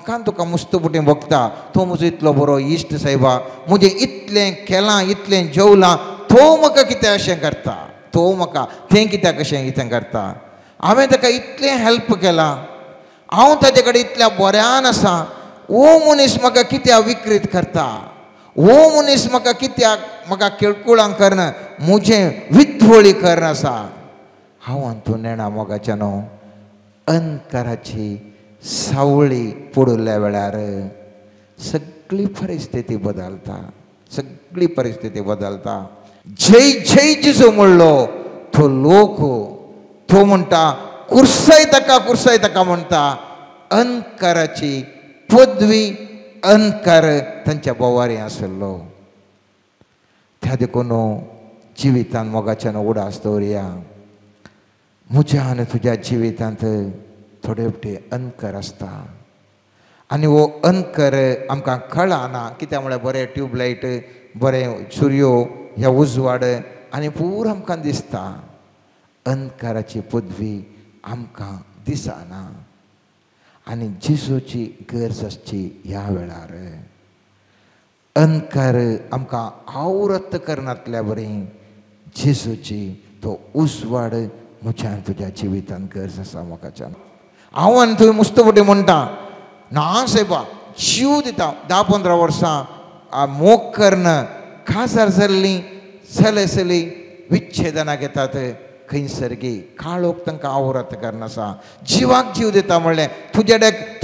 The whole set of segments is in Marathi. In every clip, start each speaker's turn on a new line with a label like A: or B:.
A: म्हाका तुका मुस्तपुटी बघता तो म्हजो इतलो बरो इश्ट सायबा मुजें इतलें केलां इतलें जेवलां तो म्हाका कितें अशें करता तो म्हाका तें कित्याक अशें कितें करता हांवें ताका इतलें हेल्प केलां हांव ताजे कडेन इतल्या बऱ्यान आसा वो मनीस म्हाका कित्याक विकृत करता वो मनीस म्हाका कित्याक म्हाका किळकुळां करना म्हजें विध्वळी करना आसा हांव आनी तूं नेणा मोगाच्या न्हू अंतराची सावळी पडुल्ल्या वेळार सगळी परिस्थिती बदलता सगळी परिस्थिती बदलता जय जय जिजू म्हणलो तो लोक तो म्हणटा कुर्साय ताका म्हणटा अंकाराची पदवी अंकार तांच्या बोवारी आसलो त्या देखून जिवितांत मोगाच्यान उडास दवरया म्हज्या आनी तुज्या जिवितांत थोडे वटे अंकर आसता आनी वो अंकर आमकां कळना कित्याक म्हळ्यार बरें ट्यूबलायट बरें सूर्यो ह्या उजवाड आनी पूर आमकां दिसता अंकाराची पदवी आमकां दिसना आनी जिजूची गरज आसची ह्या वेळार अंकार आमकां आवरत करनातल्या बरी जिजूची तो उजवाड म्हज्या आनी तुज्या जिवितांत गरज आसा मोगाच्यान हांव आनी थंय मुस्तफटी म्हणटा ना सायबा जीव दिता 10-15 वर्सां मोग करना काजार जाल्लीं चली विच्छेदनाक येतात खंय सर्गी काळोख तांकां आवरत करनासा जिवाक जीव दिता म्हणलें तूं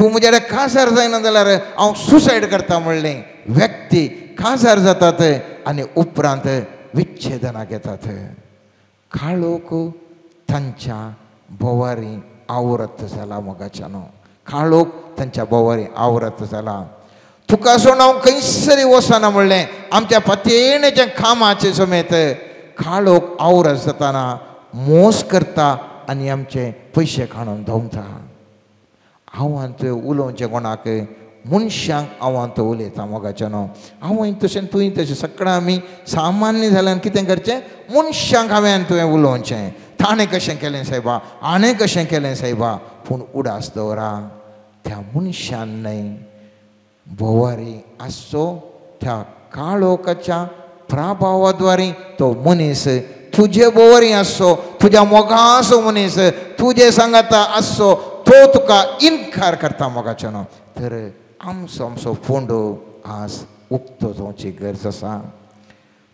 A: म्हज्या कडेन काजार जायना जाल्यार हांव सुसायड करता म्हणलें व्यक्ती काजार जातात आनी उपरांत विच्छेदनाक येतात काळोख तांच्या बोवारी आवरत जाला मोगाच्यान काळोख तांच्या बोवारी आवरत जाला तुका सोडून हांव खंयसरी वचना म्हणलें आमच्या पतेणेच्या कामाचे समेत काळोख आवरत जाताना मोस करता आनी आमचे पयशे काडून धांवता हांव आनी थंय उलोवचें कोणाक मनशांक हांव आनी थंय उलयता मोगाच्यान हांव तशें तुवें तशें सकाळ आमी सामान्य जाल्यार कितें करचें मनशांक हांवें आनी तुवें उलोवचें ताणें कशें केलें सायबा हाणें कशें केलें सायबा पूण उडास दवरा त्या मनशान न्हय बोवारी आसचो त्या काळोखाच्या प्रभावाद्वारे तो मनीस तुजे बोवारी आसचो तुज्या मोगाचो मनीस तुजे सांगाता आसचो तो तुका इन्कार करता मोगाच्यान तर आमचो फोंडो आज उक्तो जावची गरज आसा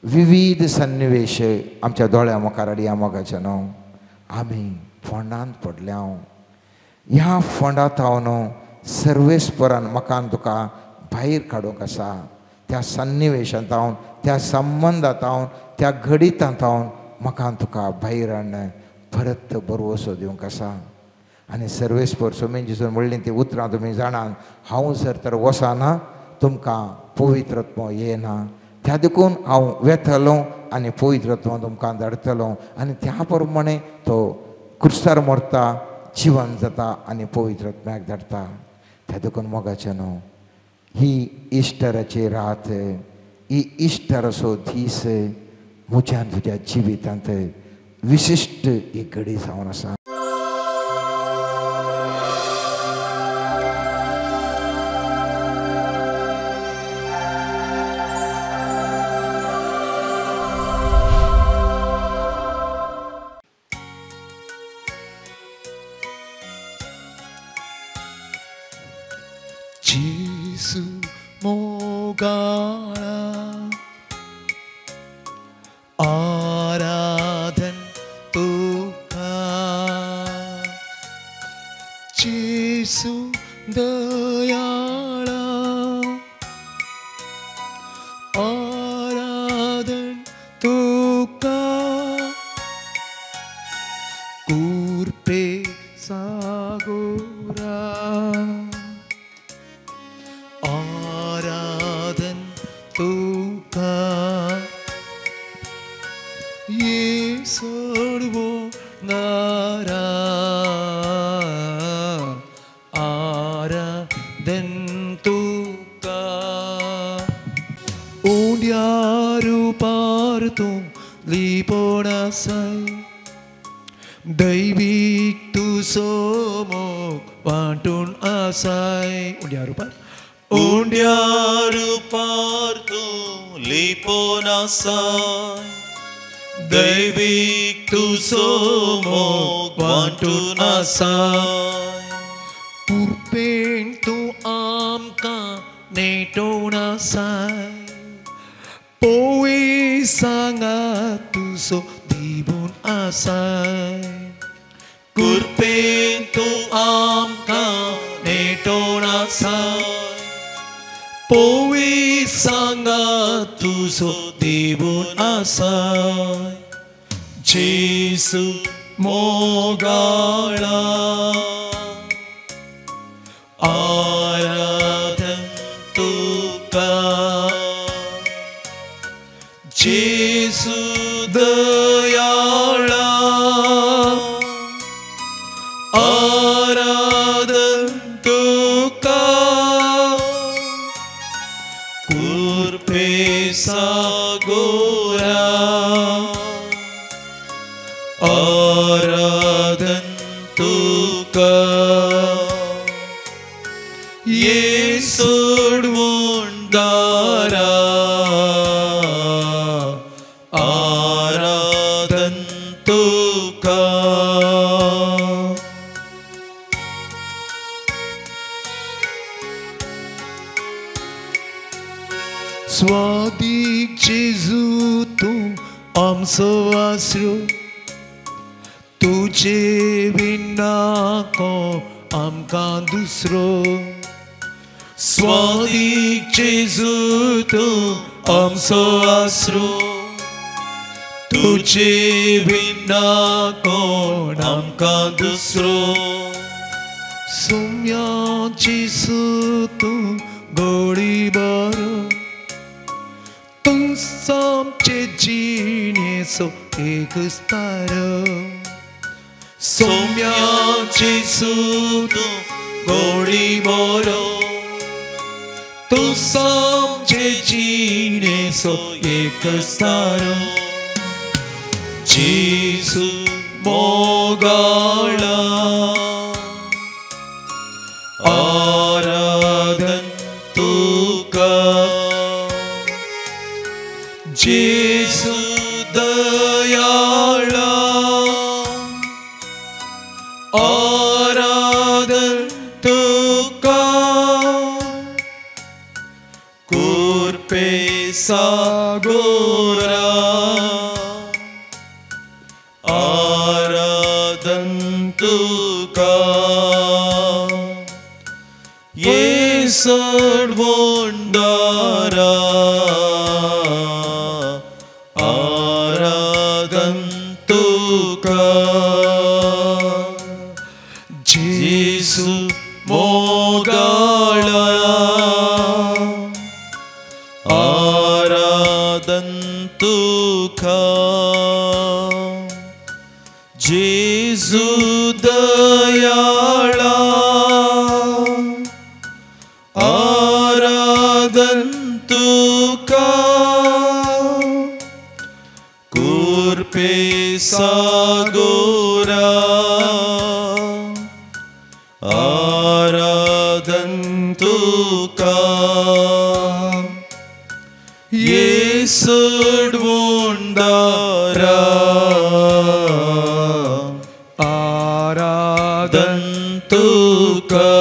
A: विविध सन्निवेश आमच्या दोळ्या मुखार हाडया मोगाच्यान आमी फोंडांत पडल्या ह्या फोंडांत हांव न्हू सर्वेस्परान म्हाका तुका भायर काडूंक आसा त्या सन्निवेशांत हांव त्या संबंदांत हांव त्या घडितांत हांव म्हाका तुका भायर हाडून परत बरवसो दिवंक आसा आनी सर्वेस्पर सोमेन जिजून म्हणलें ती उतरां तुमी जाणात हांव जर तर वचना तुमकां पवित्रत्व येना त्या देखून हांव वेतलो आनी पवित्रत्व तुमकां धाडटलो आनी त्या प्रमाणे तो क्रुसार मरता जिवन जाता आनी पवित्रत्म्याक धाडटा त्या देखून मोगाचें न्हू ही इस्टराची रात ही इस्टराचो दीस म्हज्या तुज्या जिवितांत विशिश्ट ही घडी जावन आसा
B: Jesu mogala आराधन तुका जेसु दयाळा आराधन तुका कुर्पे सागोरा आराधन तुका ये सर्वो नारा आराधन तुका उंड्यारू पारतू लिपोणासाय दैवीक तू सोमोक wantun asai undia rupa
C: partu liponasai Daivik tu somok wantun asai
B: Purpen tu amka netona sai Powi sangat tu so dibun asai
C: Kurpen tu amka netona sai Powi sangat tu so dibun asai Jesu mogala Aradhan tuka Jesu dayala Aradhan tuka Kurpe sagora Aradhan tuka Yesud wundara Aradhan tuka
B: Swadik Jesu tu amso asro तुझे बिना को आमका दूसरो
C: Swadik Jesu tu amso asro Tujhe bina kon amka dusro
B: Sumya Jesu tu gori baro Tum sam che jine so ek staro
C: Somya Jesu tu gori moro Tu samjhe jeene so ek staro Jesu mogala Aradhan tuka Jesu dayala Aradhan tuka Kurpe sagora Aradhan tuka Yesud wundara Aradhan tuka Jesu mogala Aradhan tuka Jesu dayala Aradhan tuka Kurpe sagora Aradhan tuka Yesud wundara Aradhan tuka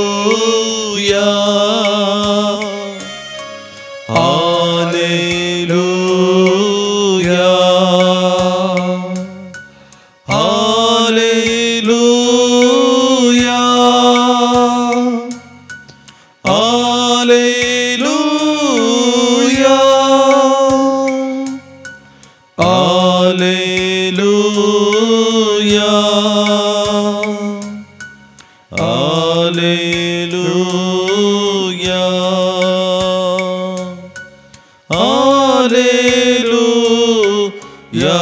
C: Alleluia Alleluia Alleluia Alleluia Alleluia Alleluia Alleluia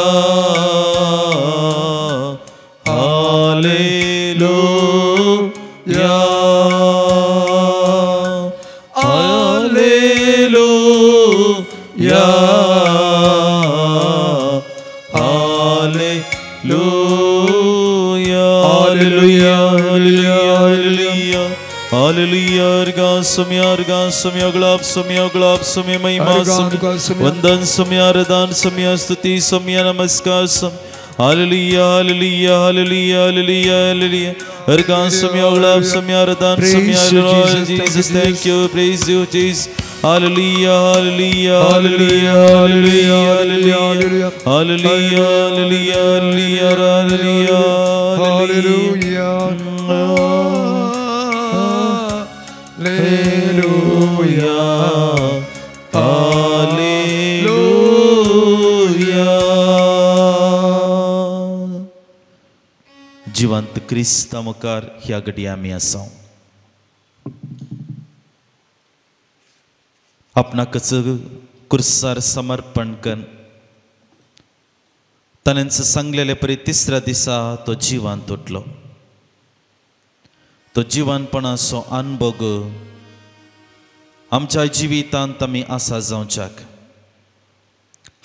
C: Alleluia Alleluia Hallelujah, hallelujah, hallelujah. Orgasmia, globsmia, महिमा, वंदन समया, आराधन समया, स्तुति समया, नमस्कार सम. Hallelujah, hallelujah, hallelujah, hallelujah, hallelujah. Orgasmia, globsmia, आराधन समया, Lord Jesus, thank you, praise you, Jesus. Hallelujah, hallelujah, hallelujah, hallelujah, hallelujah, hallelujah, hallelujah, hallelujah, hallelujah, hallelujah. जिवंत क्रिस्ता मुखार ह्या घडये आमी आसा. आपणाकच कुर्सार समर्पण कर. ताणें सांगलेले परी तिसऱ्या दिसा तो जिवांत उठलो. तो जिवंतपणाचो अनुभव आमच्या जिवितांत आमी आसा जावच्याक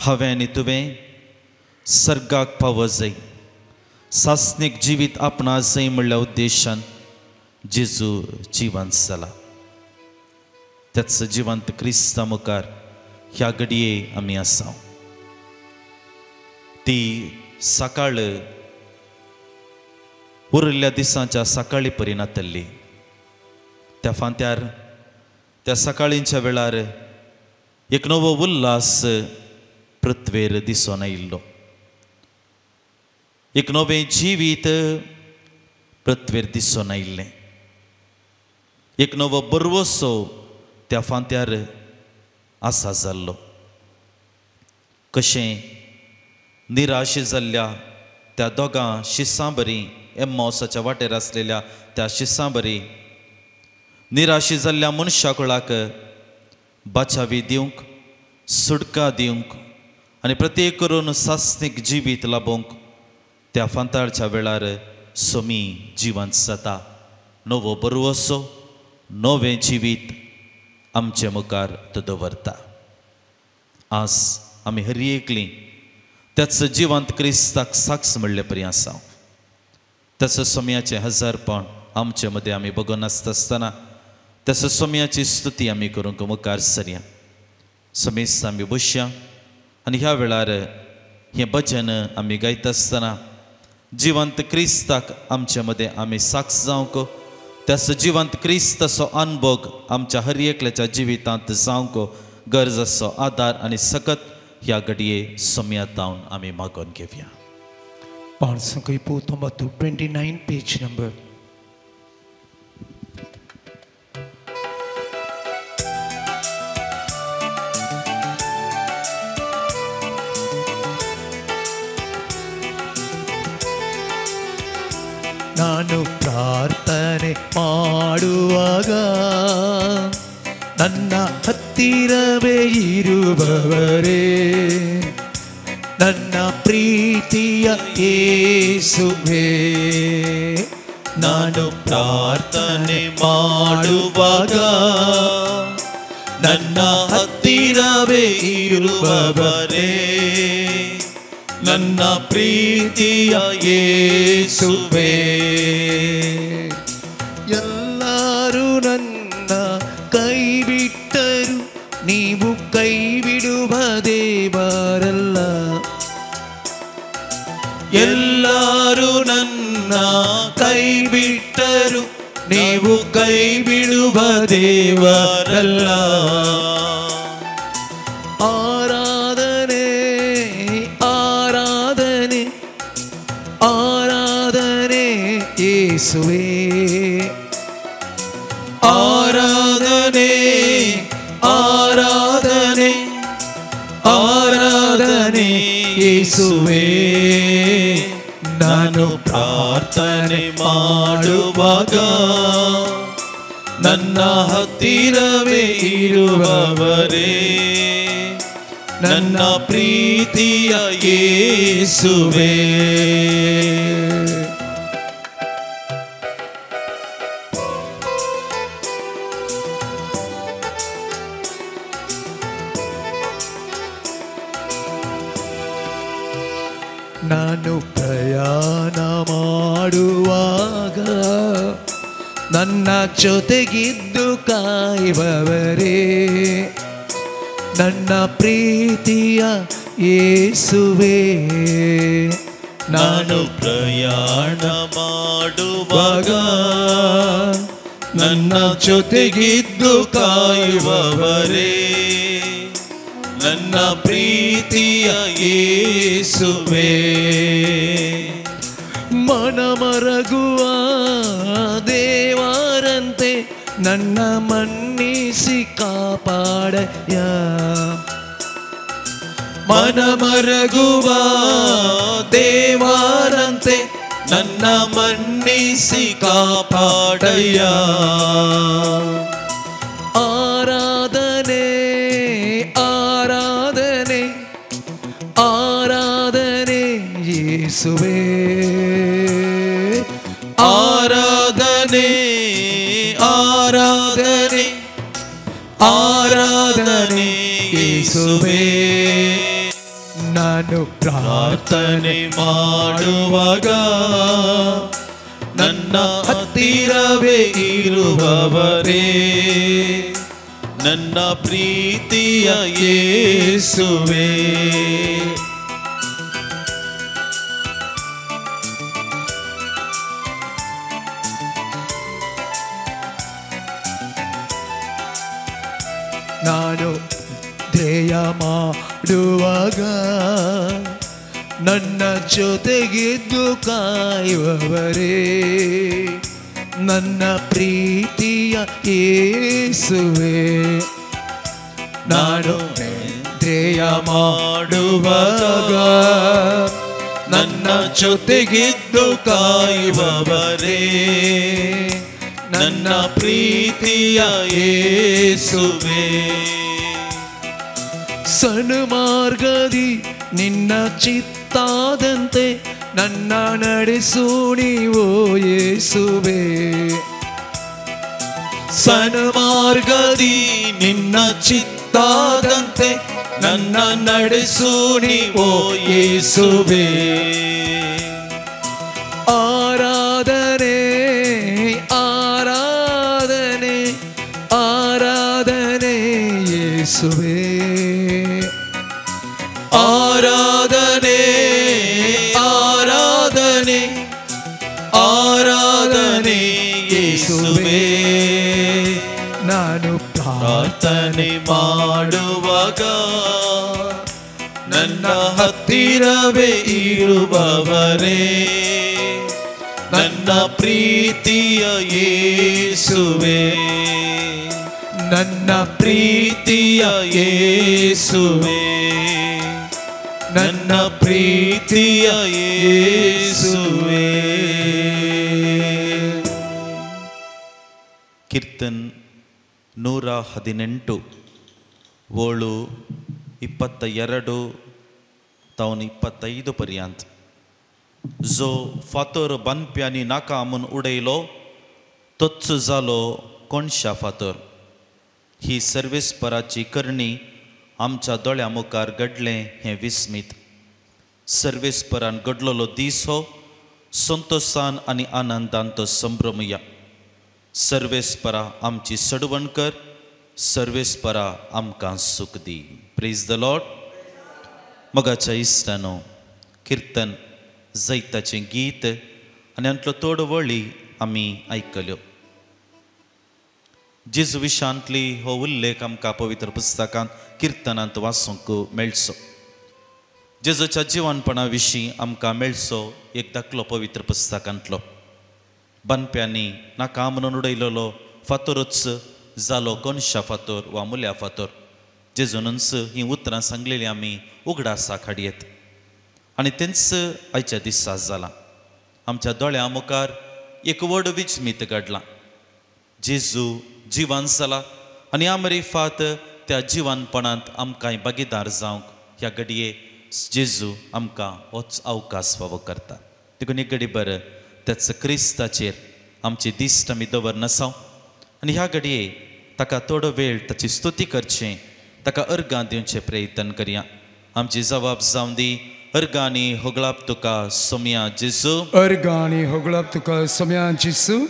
C: हांवें आनी तुवें सर्गाक पावो जाय. सासनीक जिवीत आपणा जाय म्हणल्या उद्देशान जेजू जिवंत जाला. त्याच जिवंत क्रिस्ता मुखार ह्या घडये आमी आसा. ती सकाळ उरिल्ल्या दिसांच्या सकाळी परीन आतल्ली. त्या फांत्यार त्या सकाळींच्या वेळार एक नवो उल्हास पृथ्वेर दिसून आयिल्लो. एक नवें जिवीत पृथ्वेर दिसून आयिल्लें. एक नवो बरवसो त्या फांत्यार आसा जाल्लो. कशें निराश जाल्ल्या त्या दोगां शिसां बरी एम्माउसाच्या वाटेर आसलेल्या त्या शिसां बरी निराशी जाल्ल्या मनशा कुळाक बाचावी दिवंक, सुटका दिवंक आनी प्रत्येक करून सासनीक जिवीत लाभोवंक त्या फांताळच्या वेळार सोमी जिवंत जाता. नवो बरवसो, नवें जिवीत आमचे मुखार तो दवरता. आज आमी हर एकलीं त्याच जिवंत क्रिस्ताक साक्ष म्हणले परी आसा. त्याच सोम्याचें हजारपण आमचे मदें आमी बघून आसतना त्याच सोम्याची स्तुती आमी करूंक मुखार सरया. समेस्त आमी बसया आनी ह्या वेळार हें भजन आमी गायता आसतना जिवंत क्रिस्ताक आमचे मदें आमी साक्ष जावंक, त्याच जिवंत क्रिस्ताचो अनुभव आमच्या हर एकल्याच्या जिवितांत जावंक गरजेचो आदार आनी सकत ह्या घडये सोम्यांत जावन आमी मागून घेवया.
B: पांचसंकय पोतोंबातू 29 पेज नंबर. ನಾನು ಪ್ರಾರ್ಥನೆ ಮಾಡುವಾಗ ನನ್ನ ಹತ್ತಿರವೇ ಇರುವವರೇ, ನನ್ನ ಪ್ರೀತಿಯ ಯೇಸುವೇ.
C: ನಾನು ಪ್ರಾರ್ಥನೆ ಮಾಡುವಾಗ ನನ್ನ ಹತ್ತಿರವೇ ಇರುವವರೇ, ನನ್ನ ಪ್ರೀತಿಯ ಯೇಸುವೇ.
B: ಎಲ್ಲರೂ ನನ್ನ ಕೈ ಬಿಟ್ಟರು, ನೀವು ಕೈ ಬಿಡುವ ದೇವರಲ್ಲ.
C: ಎಲ್ಲರೂ ನನ್ನ ಕೈ ಬಿಟ್ಟರು, ನೀವು ಕೈ ಬಿಡುವ ದೇವರಲ್ಲ.
B: ಆರಾಧನೆ ಆರಾಧನೆ ಆರಾಧನೆ ಯೇಸುವೇ.
C: ಆರಾಧನೆ ಆರಾಧನೆ
B: ಆರಾಧನೆ ಯೇಸುವೇ.
C: ನಾನು ಪ್ರಾರ್ಥನೆ ಮಾಡುವಾಗ ನನ್ನ ಹತ್ತಿರವೇ ಇರುವವರೇ, ನನ್ನ ಪ್ರೀತಿಯ ಯೇಸುವೇ.
B: ನಾನು ಪ್ರಯಾಸಪಡುವಾಗ ನನ್ನ ಜೊತೆಗಿದ್ದು ಕಾಯುವವರೇ, ನನ್ನ ಪ್ರೀತಿಯ ಯೇಸುವೇ.
C: ನಾನು ಪ್ರಯಾಣ ಮಾಡುವಾಗ ನನ್ನ ಜೊತೆಗಿದ್ದು ಕಾಯುವವರೇ, ನನ್ನ ಪ್ರೀತಿಯ ಯೇಸುವೇ.
B: ಮನಮರಗುವ ದೇವರಂತೆ ನನ್ನ ಮನ್ನಿಸಿ ಕಾಪಾಡಯ.
C: ಮನಮರಗುವ ದೇವರಂತೆ ನನ್ನ ಮನ್ನಿಸಿ ಕಾಪಾಡಯ್ಯ.
B: ಆರಾಧನೆ ಆರಾಧನೆ ಆರಾಧನೆ ಯೇಸುವೇ.
C: ಆರಾಧನೆ ಆರಾಧನೆ ಆರಾಧನೆ ಯೇಸುವೇ.
B: ನಾನು
C: ಪ್ರಾರ್ಥನೆ ಮಾಡುವಾಗ ನನ್ನ ಹತ್ತಿರವೇ ಇರುವವರೇ, ನನ್ನ ಪ್ರೀತಿಯ ಯೇಸುವೇ.
B: ನಾನು ಧ್ಯೇಯ ಮಾಡುವಾಗ ನನ್ನ ಜೊತೆಗಿದ್ದು ಕಾಯುವವರೇ, ನನ್ನ ಪ್ರೀತಿಯ ಯೇಸುವೇ. ನಾನು ಧ್ಯೇಯ ಮಾಡುವಾಗ
C: ನನ್ನ ಜೊತೆಗಿದ್ದು ಕಾಯುವವರೇ, ನನ್ನ ಪ್ರೀತಿಯ ಯೇಸುವೇ.
B: ಸನ್ಮಾರ್ಗದಿ ನಿನ್ನ ಚಿತ್ತಾದಂತೆ ನನ್ನ ನಡೆಸು ನೀವೋ ಯೇಸುವೇ.
C: ಸನ್ಮಾರ್ಗದಿ ನಿನ್ನ ಚಿತ್ತಾದಂತೆ ನನ್ನ ನಡೆಸು ನೀವೋ ಯೇಸುವೇ.
B: ಆರಾಧನೆ ಆರಾಧನೆ ಆರಾಧನೆ ಯೇಸುವೇ.
C: ಆರಾಧನೆ ಆರಾಧನೆ ಆರಾಧನೆ ಯೇಸುವೇ.
B: ನಾನು
C: ಪ್ರಾರ್ಥನೆ ಮಾಡುವಾಗ ನನ್ನ ಹತ್ತಿರವೇ ಇರುವವರೇ, ನನ್ನ ಪ್ರೀತಿಯ ಯೇಸುವೇ. ನನ್ನ ಪ್ರೀತಿಯ ಯೇಸುವೇ, ನನ್ನ ಪ್ರೀತಿಯ ಯೇಸುವೇ. ಕೀರ್ತನ್ 118 ಓಳು 22 तावन 25 पर्यंत. जो फातर बांदप्यांनी नाका म्हूण उडयलो तोच जालो कोणशा फातर. ही सर्वेस्पराची करणी आमच्या दोळ्या मुखार घडलें हें विस्मीत. सर्वेस्परान घडलोलो दीस हो संतोषान आनी आनंदान तो संभ्रमया. सर्वेस्परा आमची सडवण कर, सर्वेस्परा आमकां सुख दी. Praise the Lord. मोगाच्या इश्टानो, कीर्तन जैताचें गीत आनी हांतल्यो थोड्यो वळी आमी आयकल्यो. जेजू विशांतली हो उल्लेख आमकां पवित्र पुस्तकांत किर्तनांत वाचूंक मेळचो. जेजूच्या जिवनपणा विशीं आमकां मेळचो एक दाखलो पवित्र पुस्तकांतलो. बांदप्यांनी नाका म्हणून उडयलेलो फातरूच जालो कोणशा फातर वा मुल्या फातर. जेजूनच ही उतरां सांगलेली आमी उगडासा हाडयेत आनी तेंच आयच्या दिसा जालां. आमच्या दोळ्या मुखार एक व्हड विस्मीत घडलां. जेजू जिवान जाला आनी आमरी फात त्या जिवानपणांत आमकांय भागीदार जावंक ह्या घडये जेजू आमकां होच अवकाश फावो करता. देखून एक घडी बरं त्याच क्रिस्ताचेर आमची दिश्ट आमी दवरन आसाव आनी ह्या घडये ताका थोडो वेळ ताची स्तुती करचें, ताका अर्गां दिवचें प्रयत्न करया. आमची जबाब जावन दी. अर्गांनी होगळाप तुका सोम्या जेजू,
B: अर्गांनी होगळाप तुका सोम्या जेजू.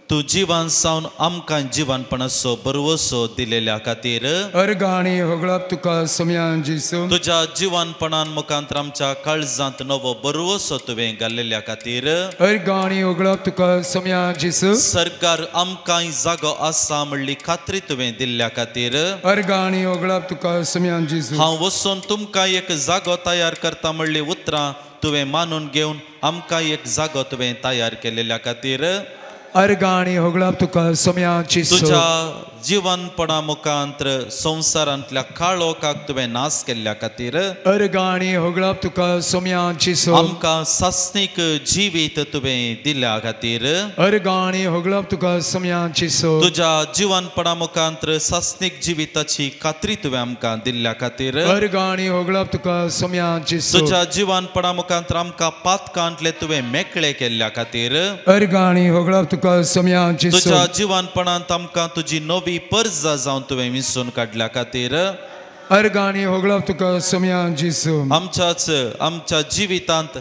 C: तू जिवान सावन आमकां जिवानपणाचो बरवसो दिलेल्या खातीर
B: अर्गाणी होगळप तुका समयान जिसू
C: तुझ्या जिवानपणान मुखांतर आमच्या काळजांत नवो बरवसो तुवें घाल्लेल्या खातीर
B: अर्गाणी होगळप तुका समयान जिसू
C: सरकार आमकांय जागो आसा म्हणली खात्री तुवें दिल्ल्या खातीर
B: अर्गाणी होगळप तुका समयान जिसू
C: हांव वचून तुमकां एक जागो तयार करता म्हणली उतरां तुवें मानून घेवन आमकां एक जागो तुवें तयार केलेल्या खातीर
B: अर्गाणी होगळप तुका समयान जिसू
C: तुझ्या जिवनपणा मुखांतर संवसारांतल्या काळोखाक तुवें नाश केल्ल्या खातीर
B: अर्गाणी होगळप तुका समयान जिसू
C: आमकां सासणीक जिवीत तुवें दिल्या खातीर
B: अर्गाणी होगळप तुका समयान जिसू
C: तुझ्या जिवनपणा मुखांतर सासणीक जिविताची खात्री तुवें आमकां दिल्ल्या खातीर
B: अर्गाणी होगळप तुका समयान जिसू
C: तुझ्या जिवनपणा मुखांतर आमकां पातकांतले तुवें मेकळे केल्ल्या खातीर
B: अर्गाणी होगळप तुका समयान जिसू
C: तुझ्या जिवनपणांत आमकां तुजी नवी पर्जा जावन तुवें विसरून काडल्या खातीर
B: अर्गाणी होगळप तुका समयान जिसू
C: आमच्या जिवितांत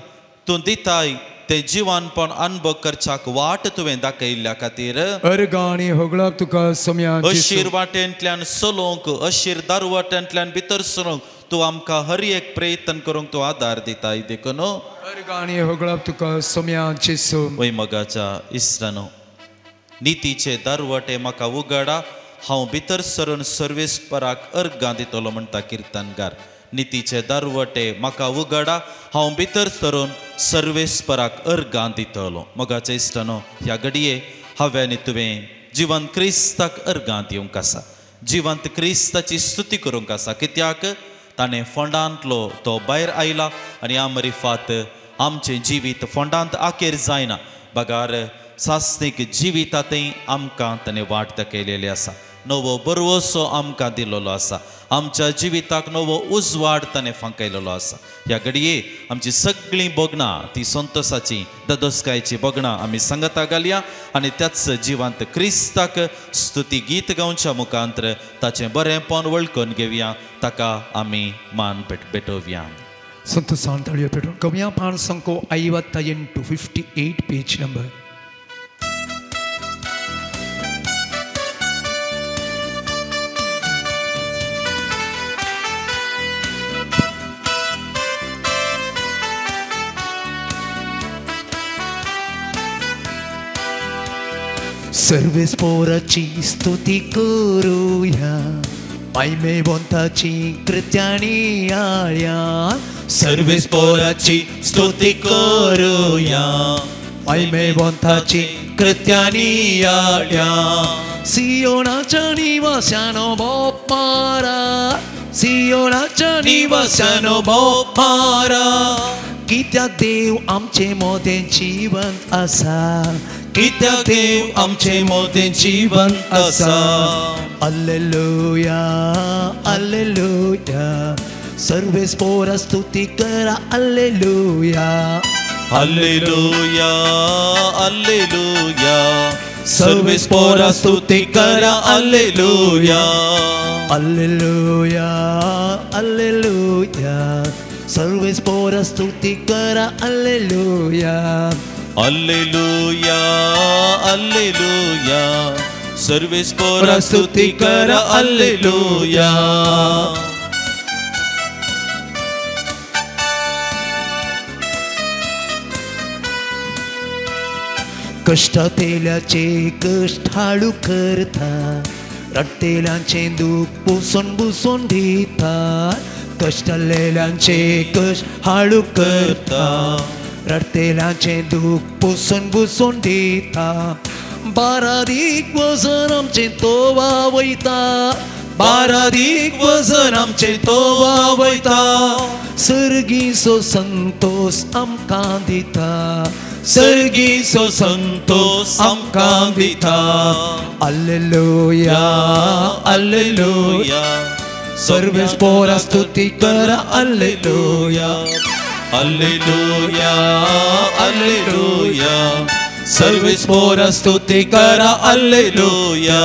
C: तूं दिताय ते जिवानपण अनुभव करच्याक वाट तुवें दाखयल्ल्या खातीर
B: अर्गाणी होगळप तुका समयान जिसू
C: अशीर वाटेंतल्यान चलोवंक अशीर दारवाट्यांतल्यान भितर सरूंक तूं आमकां हर एक प्रयत्न करूंक तूं आदार दिताय देखून
B: अर्गाणी होगळप तुका समयान जिसू
C: वय मोगाच्या इश्टानो नितीचे दारवाटे म्हाका उगडा हांव भितर सरून सर्वेस्पराक अर्गां दितलो म्हणटा किर्तनकार नितीचे दारवाटे म्हाका उगडा हांव भितर सरून सर्वेस्पराक अर्गां दितलो मोगाचे इश्टानो ह्या घडये हांवें तुवें जिवंत क्रिस्ताक अर्गां दिवंक आसा जिवंत क्रिस्ताची स्तुती करूंक आसा कित्याक ताणें फोंडांतलो तो भायर आयला आनी आमरिफात आमचें जिवीत फोंडांत आखेर जायना बगार सासणीक जिवितांतय आमकां ताणें वाट दाखयलेली आसा नवो बरवसो आमकां दिलेलो आसा आमच्या जिविताक नवो उजवाड ताणें फांकयलेलो आसा ह्या घडये आमची सगळीं बोगणां ती संतोसाची ददोसकायची बोगणां आमी सांगता घालया आनी त्याच जिवंत क्रिस्ताक स्तुती गीत गावच्या मुखांतर ताचें बरेंपण वळखून घेवया ताका आमी मान भेटोवया
B: संतोषान तळयो पेटोवन कवया पान संको 58 पेज नंबर सर्वेस्पोराची स्तुती करूया महिमेवंताची कृत्यानी आळ्या सर्वेस्पोराची स्तुती करूया महिमेवंताची कृत्यानी आळ्या सियोनाच्या निवासानो भोप मारा सियोनाच्या निवासानो भोप मारा कित्याक देव आमचे मोदें जिवंत आसा कित्याक देव आमचे मोदें जिवंत आसा हालेलुया हालेलुया सर्वेस्पोरा स्तुती करा हालेलुया
C: हालेलुया हालेलुया
B: सर्वेस्पोरा स्तुती करा
C: हालेलुया
B: हालेलुया हालेलुया सर्वेस्पोरा स्तुती करा हालेलुया
C: हालेलुया हालेलुया सर्वेस्पोरा स्तुती करा हालेलुया
B: कष्टातेल्याचे कष्टाळू करता रडतेल्यांचे दुःख पुसून दिता कष्टालेल्यांचे कष्ट हाळू करता रडतेल्यांचे दुःख पुसून दिता बारादीक वजन आमचे तोवा वयता बारादीक वजन आमचे तोवा वयता सर्गीचो संतोष आमकां दिता सर्गीचो संतोष आमकां दिता हालेलुया हालेलुया सर्वेस्पोरा स्तुती करा हालेलुया
C: हालेलुया हालेलुया
B: सर्वेस्पोरा स्तुती करा हालेलुया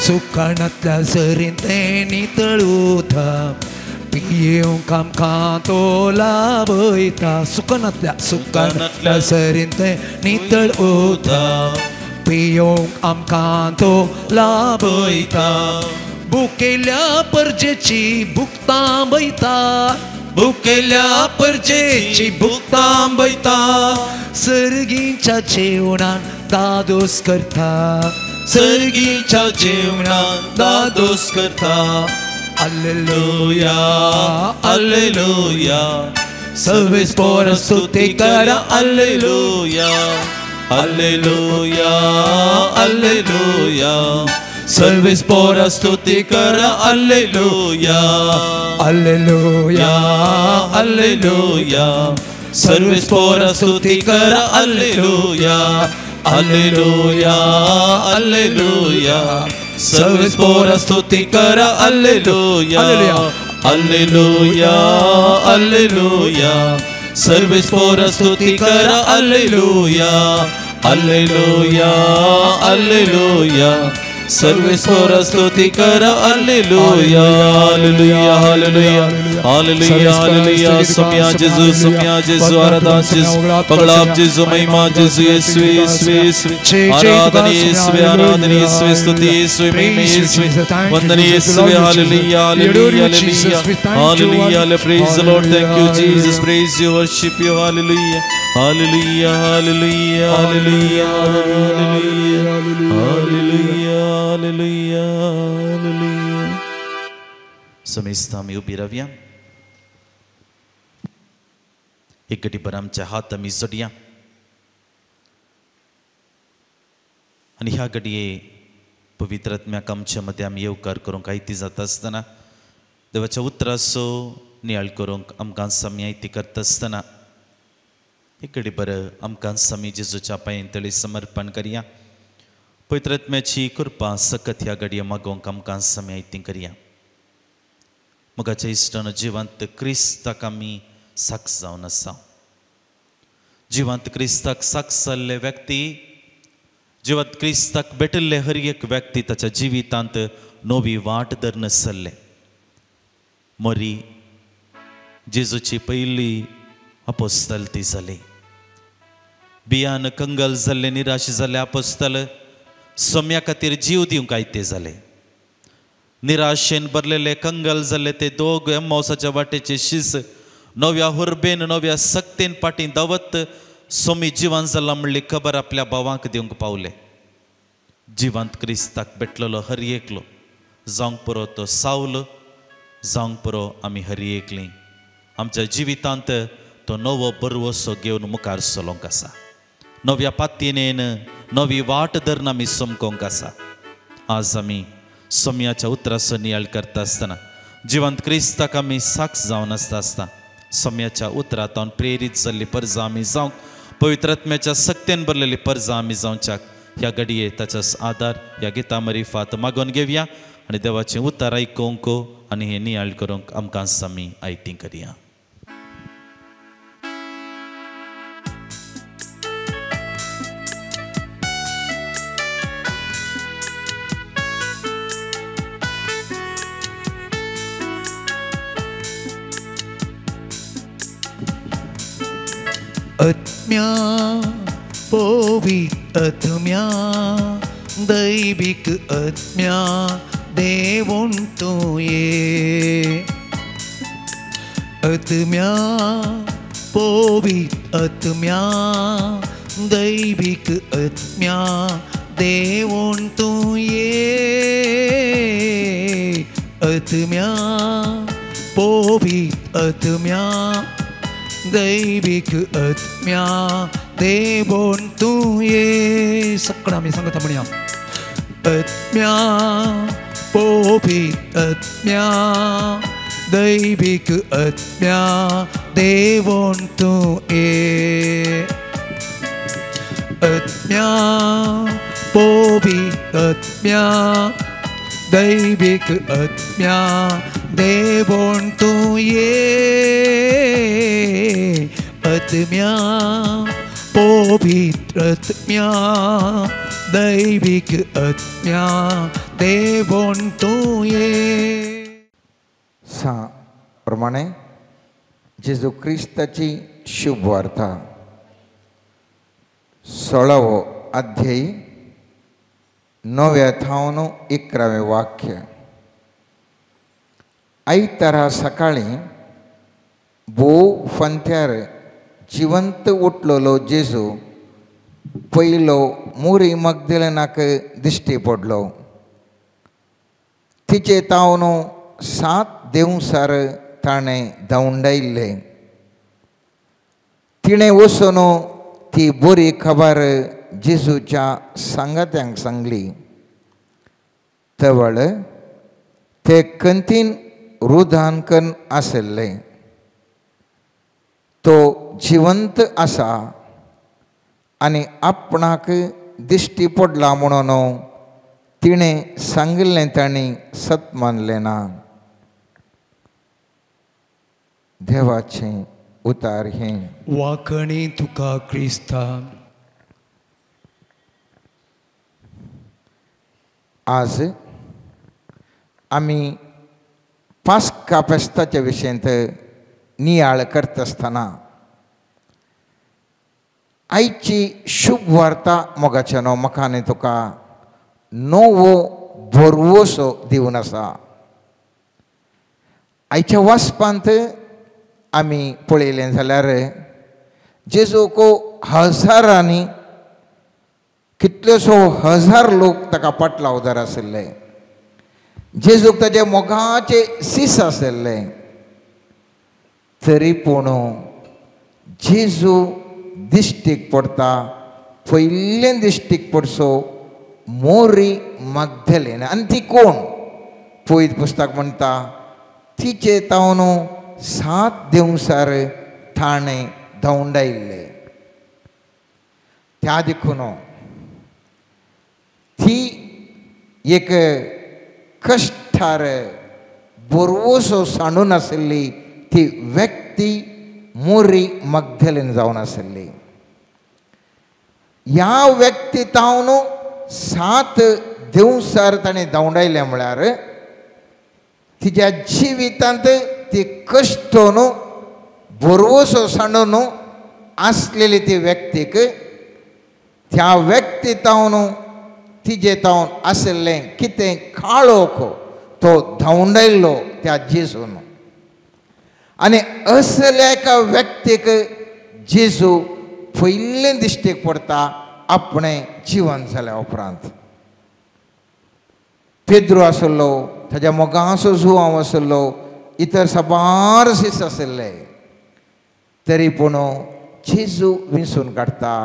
B: सुखानातल्या सरीन ते नितळूता पियेवंक आमकां तो लाभयता सुकानांतल्या सरीन तें नितळ उरता पियेवंक आमकां तो लाभयता भुकेल्या परजेची भूक तांबयता भुकेल्या परजेची भूक तांबयता सर्गीच्या जेवणान दादोस करता सर्गीच्या जेवणान दादोस करता Alleluia, Alleluia. Salves por स्तुति करा Alleluia, Alleluia, Alleluia. Salves por स्तुति करा Alleluia, Alleluia, Alleluia. Salves por स्तुति करा Alleluia, Alleluia, Alleluia. Salves por स्तुति करा Alleluia, Alleluia, Alleluia. Salves por स्तुति करा Alleluia, Alleluia, Alleluia. Salves por स्तुति करा Alleluia, Alleluia, Alleluia, Alleluia, Alleluia. Somya Jesu, आराधना Jesu, पगलाप Jesu, महिमा Jesu, यीशु, यीशु, यीशु. आराधना यीशु, आराधना यीशु, स्तुति यीशु, महिमा यीशु, वंदन यीशु, Hallelujah, Hallelujah, Hallelujah, Hallelujah. Praise the Lord, thank you Jesus, praise you, worship you, Hallelujah, Hallelujah, Hallelujah, Hallelujah, Hallelujah, Hallelujah. Hallelujah, Hallelujah. समेस्तामी उभी रावया एक घडीभर आमच्या हात आमी जोडया आनी ह्या घडये पवित्र आत्म्याक आमच्या मदें आमी येवकार करूंक आयती जाता आसतना देवाच्या उतराचो नियाळ करूंक आमकां सामी आयती करता आसतना एक घडीभर आमकां सामी जेजूच्या पांयांतळी समर्पण करया पवित्र आत्म्याची कृपा सकत ह्या घडये मागोवंक आमकां सामी आयती करया मोगाच्या इश्टान जिवंत क्रिस्ताक आमी साक्ष जावन आसा जिवंत क्रिस्ताक साक्ष जाल्ले व्यक्ती जिवंत क्रिस्ताक भेटिल्ले हर एक व्यक्ती ताच्या जिवितांत नवी वाट धरून चल्ले मोरी जेजूची पयली अपोस्तल ती जाली बियान कंगल जाल्ले निराश जाल्ले अपोस्तल सोम्या खातीर जीव दिवंक आयते जाले निराशेन भरलेले कंगल जाल्ले ते दोग एम्माउसाच्या वाटेचे शिस नव्या हुर्बेन नव्या सक्तेन पाटी दावत सोमी जिवंत जाला म्हणली खबर आपल्या भावांक दिवंक पावले जिवंत क्रिस्ताक भेटलेलो हर एकलो जावंक पुरो तो सावल जावंक पुरो आमी हर एकली आमच्या जिवितांत तो नवो बरवसो घेवन मुखार चलोवंक आसा नव्या पातयेन नवी वाट धरून आमी सोमकोवंक आसा आज आमी सोम्याच्या उतराचो नियाळ करता आसतना जिवंत क्रिस्ताक आमी साक्ष जावन आसता सोम्याच्या उतरांत हांव प्रेरीत जाल्ली पर्जां आमी जावंक पवित्र आत्म्याच्या सक्तेन भरलेली पर्जां आमी जावच्याक ह्या घडये ताच्या आदार ह्या गिता मरिफात मागोवन घेवया आनी देवाचें उतर आयकूंक आनी हें नियाळ करूंक आमकां सामी आयती करया आत्म्या पवित्र आत्म्या दैविक आत्म्या देवून तूं ये आत्म्या पवित्र आत्म्या दैविक आत्म्या देवून तूं ये आत्म्या पवित्र आत्म्या दैविक आत्म्या देवून तूं ये सगळं आमी सांगता म्हणया आत्म्या पवित्र आत्म्या दैविक आत्म्या देवून तूं ये आत्म्या पवित्र आत्म्या दैविक आत्म्या देवून तूं ये आत्म्या पवित्र आत्म्या दैविक आत्म्या देवून तूं ये
A: प्रमाणे जेजू क्रिस्ताची शुभ वार्ता 16 अध्याय 9 थावन 11 वाक्य. आयतारा सकाळी भोव फंत्यार जिवंत उठलेलो जेजू पयलो मोरी मग्दलेनाक दिश्टी पडलो. तिचे तावन 7 दिवसार ताणें धांवडायिल्ले. तिणें वचून ती बरी खबर जेजूच्या सांगात्यांक सांगली. तवळ ते कंतीन रुधांकन आसले. तो जिवंत आसा आनी आपणाक दिश्टी पडला म्हणून तिणें सांगिल्लें तांणी सत मानलें ना. देवाचें उतार हें.
D: वाकणी तुका क्रिस्ता.
A: आज आमी पास्का फेस्ताच्या विशयंत नियाळ करता आसतना आयची शुभ वार्ता मोगाच्या न्हू म्हाका आनी तुका नवो भरवसो दिवन आसा. आयच्या वाचपांत आमी पळयलें जाल्यार जेजूक हजारांनी कितल्योसो हजार लोक ताका पाटलावदार आशिल्ले. जेजूक ताचे मोगाचे सीस आशिल्ले. तरी पूण जेजू दिश्टीक पडटा पयलें दिश्टीक पडसो मोरी मग्दलेन. आनी ती कोण? पयत पुस्तक म्हणटा तिचे तावन 7 दिवसार ताणें धांवडायिल्ले. त्या देखून ती एक कश्टार बरवसो सांडून आशिल्ली ती व्यक्ती मोरी मग्दलेन जावन आशिल्ली. ह्या व्यक्ती तावन 7 दिवसार ताणें धांवडायलें म्हळ्यार तिच्या जिवितांत ती कश्टून बरवसो सांडून आसलेली ती व्यक्तीक त्या व्यक्ती तावन तिजे तावन आशिल्लें कितें काळोख तो धांवडायल्लो त्या जेजून. आनी असल्या एका व्यक्तीक जेजू पयलें दिश्टीक पडटा आपणें जिवन जाल्या उपरांत. पेद्रू आशिल्लो, ताच्या मोगाचो जुवांव आशिल्लो, इतर साबार सीस आशिल्ले. तरी पूण जेजू विंचून काडटा.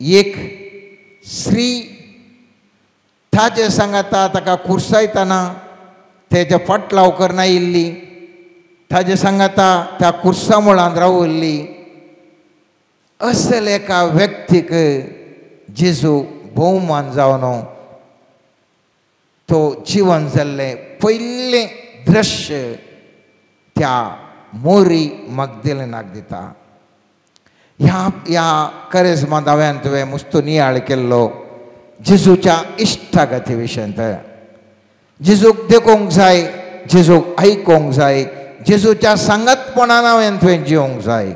A: एक स्त्री ताचे सांगाता ताका कुर्सायतना तेच्या फाटलाव करना येयल्ली. ताचे सांगाता त्या कुर्सा मुळांत रावल्ली. असले एका व्यक्तीक जेजू भोवमान जावन तो जिवन जाल्लें पयलें दृश्य त्या मोरी मग्दलेनाक दिता. ह्या करेजमांत हांवें तुवें मुस्तो नियाळ केल्लो जेजूच्या इश्टागती विशयंत. जेजूक देखूंक जाय, जेजूक आयकूंक जाय, जेजूच्या सांगतपणान हांवें तुवें जिवंक जाय.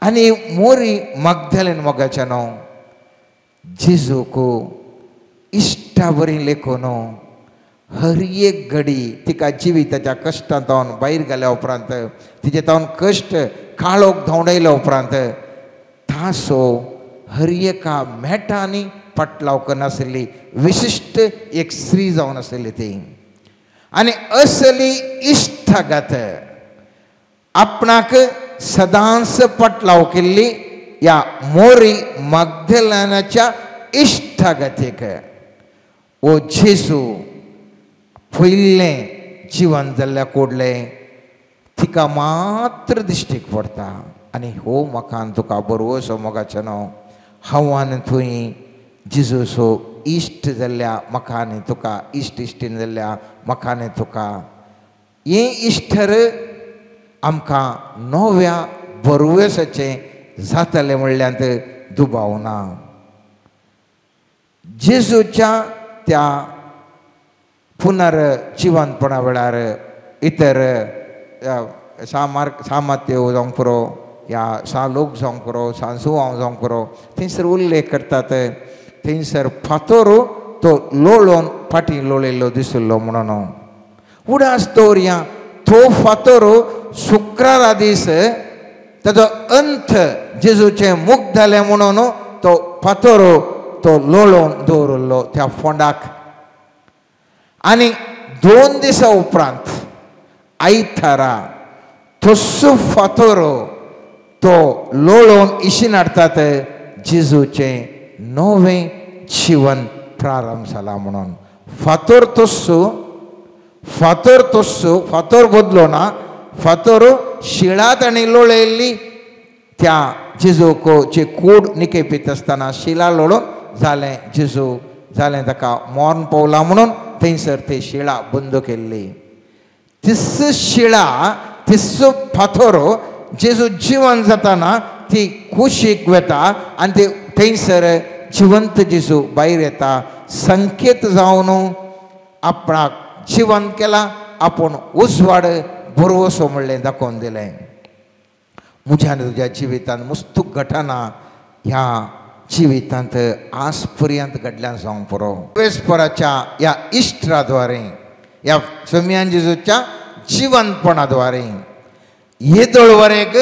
A: आनी मोरी मग्दलेन मोगाच्या न्हू जेजूक इश्टा बरी लेखून हर एक घडी तिका जिविताच्या कश्टांतून भायर गेल्या उपरांत तिचे तावन कश्ट काळोख धांवडायल्या उपरांत तासो हर एका मेटांनी पाटलाव करनाशिल्ली विशिश्ट एक स्त्री जावन आशिल्ली ती. आनी असली इश्टागत आपणाक सदांच पाटलाव केल्ली ह्या मोरी मग्दलेनाच्या इश्टागतीक ओ जेजू पयलें जिवन जाल्ल्या कोडलें तिका मात्र दिश्टीक पडटा. आनी हो म्हाका तुका बरोवसो मोगाचें न्हू. हांव आनी थंय जेजूचो इश्ट जाल्ल्या म्हाका आनी तुका इश्ट इश्टीण जाल्ल्या म्हाका आनी तुका हें इश्टर आमकां नव्या बरोवसाचें जातलें म्हणल्यार दुबाव ना. जेजूच्या त्या पुनर्जिवंतपणा वेळार इतर सामात्यो जावंक पुरो या लोक जावंक पुरो सुवांव जावंक पुरो थंयसर उल्लेख करतात थंयसर फातोर तो लोळोवन फाटीं लोळयल्लो दिसलो म्हणून उडास दवरया तो फातोर शुक्रारा दीस ताजो अंत जेजूचें मुक्त जालें म्हणून तो फातोर तो लोळोवन दवरलो त्या फोंडाक आनी 2 दिसां उपरांत आयतारा तस्सो फातोर तो लोळोवन इशीन हाडतात जेजूचें नवें जीवन प्रारंभ जाला म्हणून फातोर फातोर बदलो ना फातोर शिळात आनी लोळयल्ली त्या जेजूची कूड निकेपीत आसतना शिला लोळून जालें जेजू जालें ताका मोर्न पावला म्हणून थंयसर ती शिळा बंद केल्ली तिस्सो फातोर जेजू जिवन जाताना ती कुशीक वता आनी ती थंयसर जिवंत जेजू भायर येता संकेत जावन आपणाक जिवन केला आपूण उजवाड बरोवसो म्हणलें दाखोवन दिलें म्हज्या आनी तुज्या जिवितांत मस्तूक घटना ह्या जिवितांत आज पर्यंत घडल्यान जावंक पुरो वेस्पराच्या ह्या इश्टरा द्वारे ह्या सोम्यान जेजूच्या जिवंतपणा येदोळ वरेक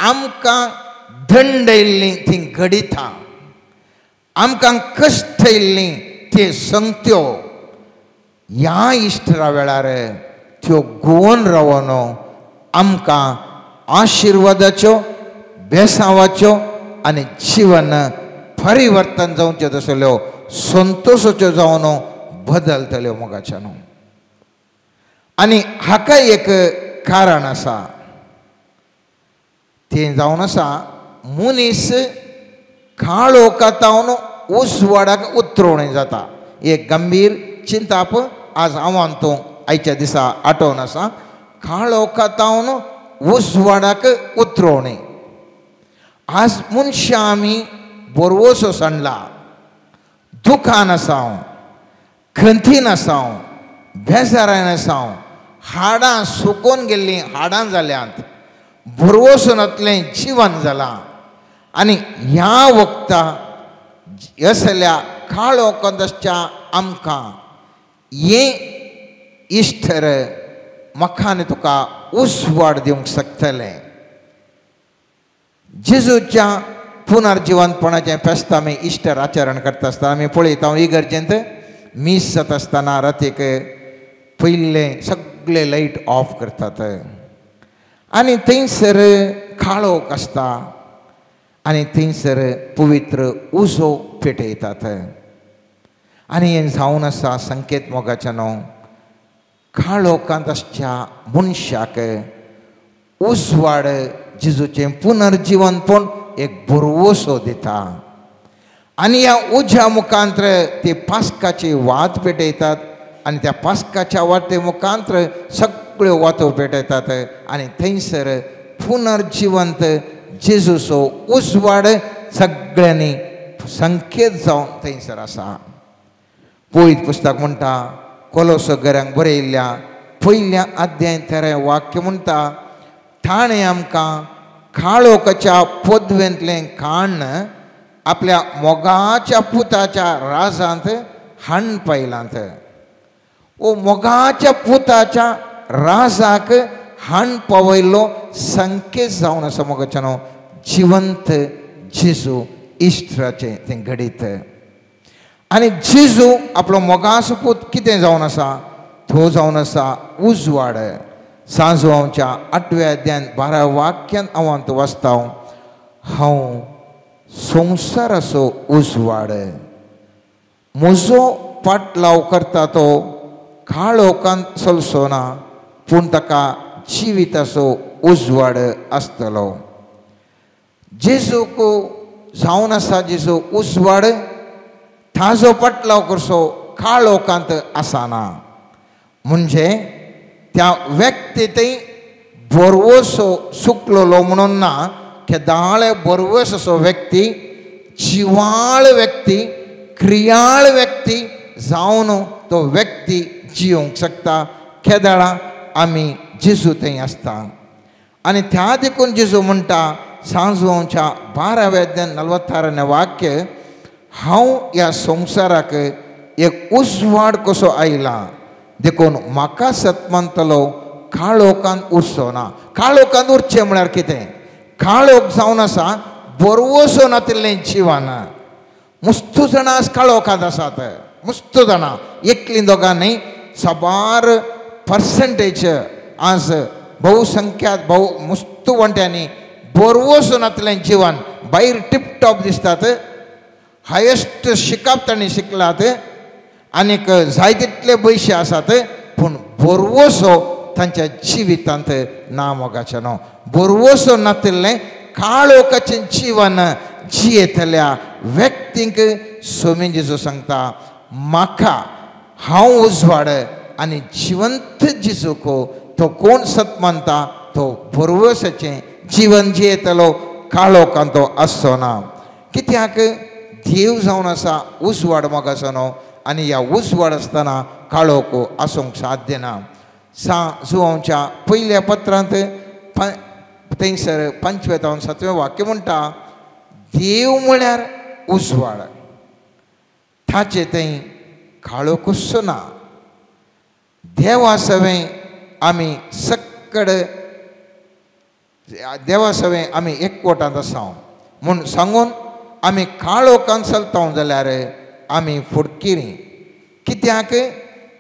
A: आमकां दंड येयल्ली ती घडितां आमकां कश्ट येयल्ली ती संगत्यो ह्या इश्टरा वेळार त्यो गोवन रावन आमकां आशिर्वादाच्यो बेसांवाच्यो आनी जीवन परिवर्तन जावच्यो तसल्यो संतोशाच्यो जावन बदलतल्यो मोगाच्यान आनी हाका एक कारण आसा तें जावन आसा मनीस काळोखांतावन उजवाडाक उतरोवणी जाता एक गंभीर चिंताप आज हांवान तूं आयच्या दिसा आठोवन आसा काळोखांतावन उजवाडाक उतरोवणी आज मनशां आमी बरवसो सांडला दुखान आसाव खंतीन आसाव बेजारान आसाव हाडां सुकोवन गेल्लीं हाडां जाल्यांत बरवसनांतलें जिवन जालां आनी ह्या वक्ता असल्या काळोखांतच्या आमकां हें इश्टर म्हाका तुका उजवाड दिवंक शकतलें जेजूच्या पुनर्जिवंतपणाचें फेस्त आमी इश्टर आचरण करता आसतना आमी पळयता इगर्जेंत मीस जाता आसतना रातीक पयलें सगळें लायट ऑफ करतात आनी थंयसर काळोख आसता आनी थंयसर पवित्र उजो पेटयतात आनी हें जावन आसा संकेत मोगाच्या न्हू काळोखांत आसच्या मनशाक उजवाड जेजूचें पुनर्जिवनपण एक बरवसो दिता आनी ह्या उज्या मुखांतर ते पास्काची वात पेटयतात आनी त्या पास्काच्या वाते मुखांतर सगळ्यो वातो पेटयतात आनी थंयसर पुनर्जिवंत जेजूचो उजवाड सगळ्यांनी संकेत जावन थंयसर आसा पळयत पुस्तक म्हणटा कोलोसो घरांक बरयल्ल्या पयल्या अध्याय 13 वाक्य म्हणटा ताणें आमकां काळोखाच्या पदवेंतलें काण आपल्या मोगाच्या पुताच्या राजांत हाडून पायलांत ओ मोगाच्या पुताच्या राजाक हाडून पावयल्लो संकेत जावन आसा मोगाच्या न्हू जिवंत जेजू इश्टराचें तें घडीत आनी जेजू आपलो मोगाचो पूत कितें जावन आसा तो जावन आसा उजवाड सांजवांच्या 8व्या अध्यायान 12 वाक्यान हांव तो वाचता हांव संवसाराचो उजवाड म्हजो पाटलाव करता तो काळोखांत चलचो ना पूण ताका जिविताचो उजवाड आसतलो जेजूक जावन आसा जेजू उजवाड ताजो पाटलाव करचो काळोखांत आसना म्हणजे त्या व्यक्तीतय बरवसो सुकलोलो म्हणून ना केदाळे बरवस असो व्यक्ती जिवाळ व्यक्ती क्रियाळ व्यक्ती जावन तो व्यक्ती जिवंक शकता केदाळा आमी जेजू थंय आसता आनी त्या देखून जेजू म्हणटा सांजोवच्या 12:46 वाक्य हांव ह्या संवसाराक एक उजवाड कसो आयला देखून म्हाका सतमंतलो काळोखांत उरचो ना. काळोखांत उरचें म्हळ्यार कितें? काळोख जावन आसा बरवसो नातिल्लें जिवन. मुस्त जाणां आज काळोखांत आसात, मुस्त जाणां, एकलीं दोगां न्ही, साबार पर्संटेज आज बहुसंख्यात मुस्त वंट्यांनी बरवसो नातिल्लें जिवन. भायर टिप टॉप दिसतात, हायेस्ट शिकप तांणी शिकलात आनीक जाय तितले पयशे आसात, पूण बरवसो तांच्या जिवितांत ना मोगाचें न्हू. बरवसो नातिल्लें काळोखाचें जिवन जियेतल्या व्यक्तींक सोमीन जेजू सांगता म्हाका हांव उजवाड आनी जिवंत जेजूक तो कोण सतमंता तो बरवसाचें जिवन जियेतलो, काळोखांत तो आसचो ना. कित्याक देव जावन आसा उजवाड मोगाचो न्हू आनी ह्या उजवाड आसतना काळोख आसूंक साध्य ना. जुवांच्या पयल्या पत्रांत थंयसर 5वें वाक्य म्हणटा देव म्हळ्यार उजवाड, ताचे थंय काळोखूच ना. देवा सवें आमी सक्कड देवा सवें आमी एकवटांत आसा म्हूण सांगून आमी काळोखांत चलता जाल्यार आमी फुडकिरीं. कित्याक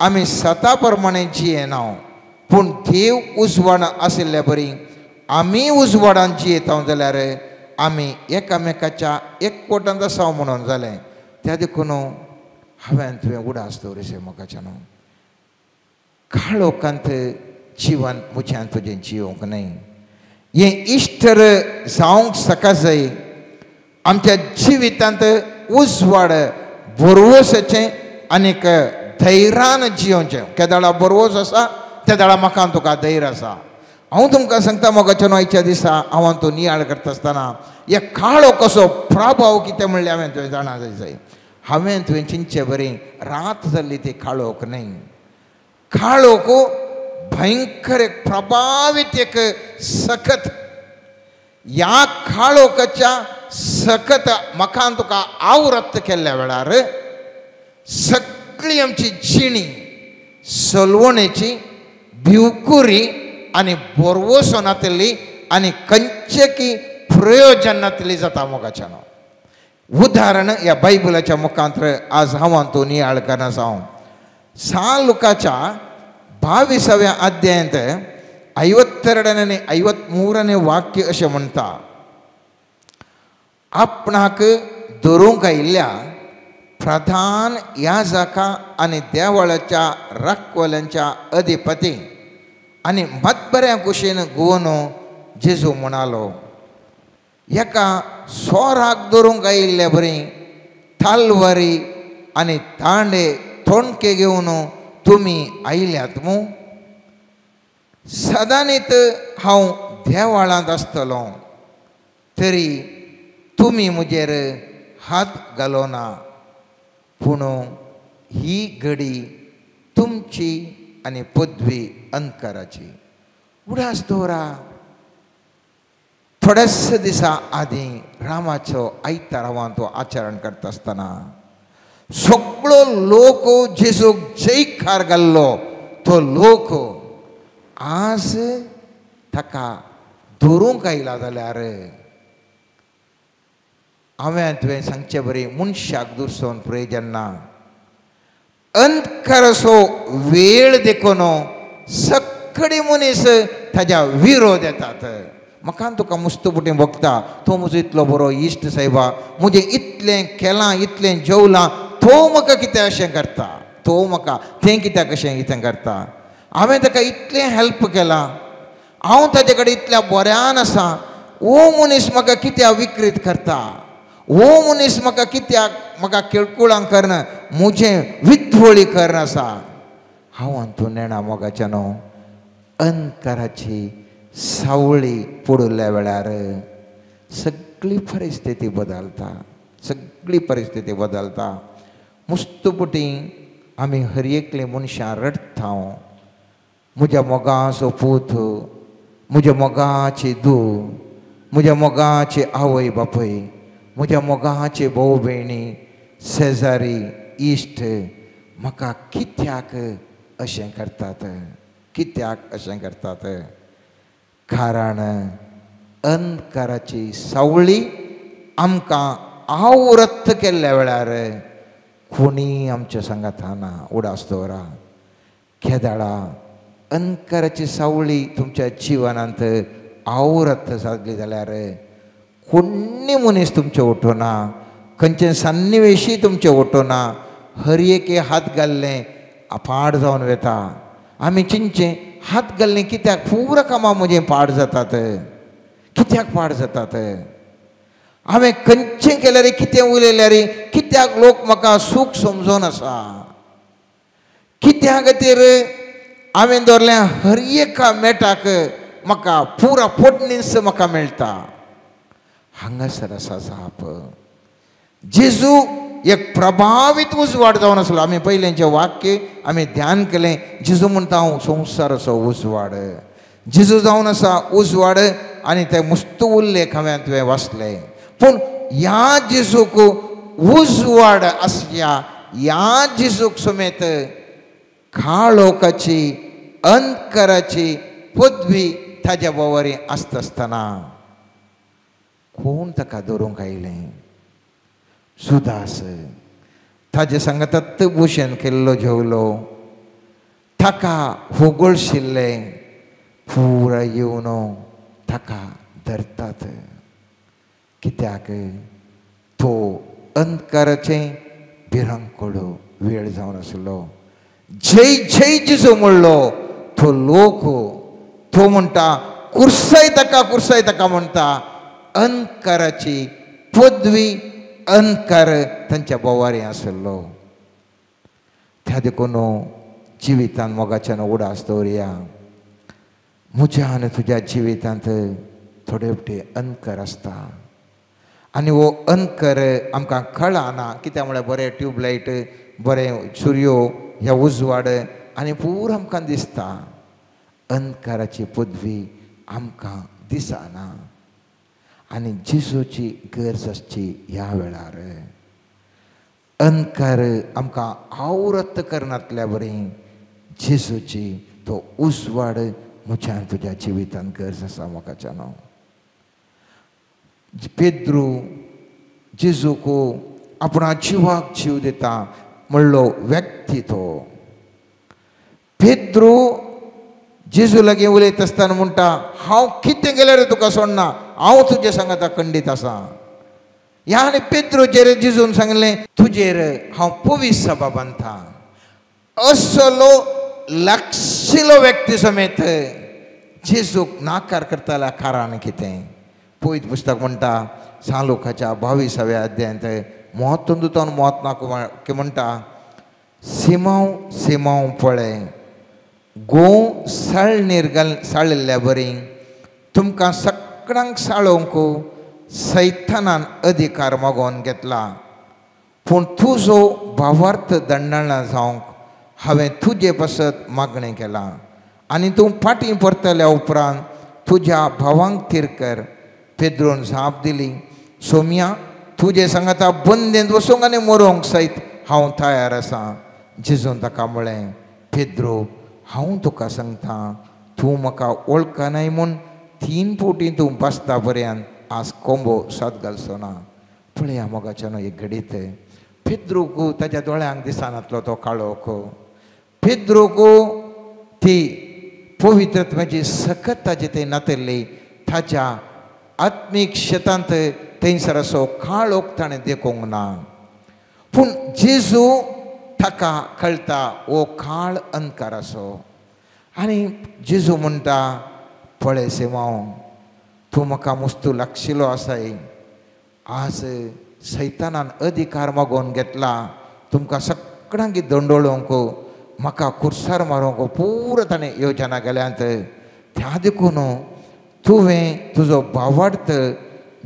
A: आमी सता प्रमाणे जियेना, पूण देव उजवाड आशिल्ले बरी आमी उजवाडांत जियेता जाल्यार आमी एकामेकाच्या एकवटांत आसा म्हणून जालें. त्या देखून हांवें तुवें उडास दवरचें मोगाचें न्हू. काळोखांत जिवन मुझ्यान तुजें जियोंक न्हय. हें इश्टर जावंक सका जाय. आमच्या जिवितांत उजवाड बरवसाचें आनीक धैर्यान जियोवचें. केदाळा बरवस आसा त्या दाळा म्हाका तुका धैर्य आसा. हांव तुमकां सांगता मोगाचें आयच्या दिसा हांव तूं नियाळ करता आसतना हे काळोख कसो प्रभाव कितें म्हणलें हांवें तुवें जाणा जाय. हांवें तुवें चिंतचें बरें, रात जाल्ली ती काळोख न्हय. काळोख भयंकर एक प्रभावीत एक सखत. ह्या काळोखाच्या सखत म्हाका तुका आवरत केल्ल्या वेळार सगळी आमची जिणी सलवणेची भिवकुरी आनी बरवसो नातिल्ली आनी खंयचेकी प्रयोजन नातिल्ली जाता मोगाचें न्हू. उदाहरण ह्या बायबलाच्या मुखांतर आज हांव तूं नियाळ करना जावं. लुकाच्या 22व्या अध्यायांत 52 आनी 53 वाक्य अशें म्हणटा आपणाक धरूंक आयिल्ल्या प्रधान याजकां आनी देवळाच्या राखवल्यांच्या अधिपती आनी मतबऱ्या कुशीन गुवन जेजू म्हणालो एका सोराक धरूंक आयिल्ले बरी तालवारी आनी तांडे थोणके घेवन तुमी आयल्यात मू. सदांनीत हांव देवाळांत आसतलो तरी तुमी म्हजेर हात घालोना, पूण ही घडी तुमची आनी पदवी अंतकाराची. उडास दवरा. थोडेच दिसा आदीं रामाचो आयतार हांव तो आचरण करता आसतना सगळो लोक जेजूक जयकार घाल्लो तो लोक आज ताका धरूंक आयला जाल्यार हांवें तुवें सांगचें बरें मनशाक दुसोवन प्रयोजन ना. अंतकाराचो वेळ देखून सगळे मनीस ताच्या विरोध येतात. म्हाका तुका मुस्तपुटीं बगता तो म्हजो इतलो बरो इश्ट सायबा, म्हजें इतलें केलां इतलें जेवलां, तो म्हाका कितें अशें करता, तो म्हाका तें कित्याक अशें कितें करता. हांवें ताका इतलें हेल्प केलां, हांव ताजे कडेन इतल्या बऱ्यान आसा, हो मनीस म्हाका कित्याक विकृत करता, हो मनीस म्हाका कित्याक म्हाका किळकुळां करना, म्हजें विध्वळी करना आसा. हांव तूं नेणा मोगाचें न्हू. अंतकाराची सावळी पडुल्ल्या वेळार सगळी परिस्थिती बदलता, सगळी परिस्थिती बदलता. मुस्तपुटीं आमी हर एकले मनशां रडता. म्हज्या मोगाचो पूत, म्हज्या मोगाची धूव, म्हज्या मोगाची आवय बापय, म्हज्या मोगाचे भाऊ भयणी, शेजारी, इश्ट म्हाका कित्याक अशें करतात, कित्याक अशें करतात? कारण अंधकाराची सावळी आमकां आवरत केल्ल्या वेळार कोणी आमच्या सांगात ना. उडास दवरा. केदाळा अंधकाराची सावळी तुमच्या जिवनांत आवरत जाली जाल्यार कोणी मनीस तुमचे ओटोना, खंयचे सन्निवेशी तुमचे ओटोना. हर एके हात घाल्लें पाड जावन वेता. आमी चिंतचें हात घाल्लें कित्याक? पुरा कामां म्हजें पाड जातात. कित्याक पाड जातात? हांवें खंयचें केल्यार, कितें उलयल्यार, कित्याक लोक म्हाका सूख समजोन आसा? कित्या खातीर हांवें दवरल्या हर एका मेटाक म्हाका पुरा पोटणीस म्हाका मेळटा? हांगासर आसा जाप. जेजू एक प्रभावीत उजवाड जावन आसलो. आमी पयलेंचें वाक्य आमी ध्यान केलें. जेजू म्हणटा हांव संवसाराचो उजवाड. जेजू जावन आसा उजवाड आनी ते मस्त उल्लेख हांवें तुवें वाचले. पूण ह्या जेजूक उजवाड आसल्या ह्या जेजूक समेत काळोखाची अंधकाराची पदवी ताज्या बोवारी आसता आसतना कोण ताका धरूंक आयलें? जुदास. ताजे सांगात भुशेन केल्लो जेवलो. ताका होगळशिल्ले पुरा येवन ताका धरतात. कित्याक? तो अंधकाराचें भिरांकोडो वेळ जावन आसलो. जय जय जेजू म्हणलो तो लोक तो म्हणटा कुर्साय ताका म्हणटा. अंधकाराची पदवी अंधकार तांच्या बोवारी आसलो. त्या देखून जिवितांत मोगाच्यान उडास दवरया. म्हज्या आनी तुज्या जिवितांत थोडे फावटी अंधकार आसता आनी हो अंधकार आमकां कळना. कित्याक म्हळ्यार बरें ट्यूबलायट, बरें सूर्यो, ह्या उजवाड आनी पुरो आमकां दिसता. अंधकाराची पदवी आमकां दिसना. आनी जेजूची गरज आसची ह्या वेळार. अंधकार आमकां आवरत करनातल्या बरी जेजूची तो उजवाड म्हज्या तुज्या जिवितांत गरज आसा. म्हाका जाणो पेद्रू जेजूक आपणा जिवाक जीव दिता म्हणलो व्यक्ती तो. पेद्रू जेजू लागीं उलयता आसतना म्हणटा हांव कितें केल्यार तुका सोडना, हांव तुजे सांगाता खंडीत आसा. ह्या आनी पेद्रूचेर जेजून सांगलें तुजेर हांव पवीस सभा बांदता. असलो लागशिल्लो व्यक्ती समेत जेजूक नाकार करताल्या कारण कितें? पयत पुस्तक म्हणटा सालुकाच्या 22व्या अध्यायांत मोहतून दुतावन मोहत नाको म्हणटा सिमांव सिमांव पळय गोव साळिल्ल्या बरी तुमकां सगळ्यांक साळोवंक सैतानान अधिकार मागोवन घेतला. पूण तुजो भावार्थ दंडना जावंक हांवें तुजे पासत मागणें केलां. आनी तूं फाटीं परतल्या उपरांत तुज्या भावांक थीर कर. पेद्रोन जाप दिली सोम्या तुजे सांगाता बंदेंत वचूंक आनी मरोंक सयत हांव तयार आसा. जेजून ताका म्हळें पेद्रो हांव तुका सांगता तूं म्हाका वळखनाय म्हूण 3 फावटी तूं बसता पर्यंत आज कोंबो साद घालचो ना. पळया मोगाच्यान एक घडीत पेद्रूक ताच्या दोळ्यांक दिसनातलो तो काळोख. पेद्रूक ती पवित्रत्वाची सखत ताचे थंय नातरली. ताच्या आत्मीक शेतांत थंयसर असो काळोख ताणें देखूंक ना. पूण जेजू ताका कळटा हो काळ अंधकार असो. आनी जेजू म्हणटा पळय सेवांव तूं म्हाका मस्तू लागशिल्लो आसाय. आज सैतानान अधिकार मागोवन घेतला तुमकां सगळ्यांक दंडोळोवंक म्हाका कुर्सार मारूंक पुरो ताणें योजना केल्यांत. त्या देखून तुवें तुजो भावार्थ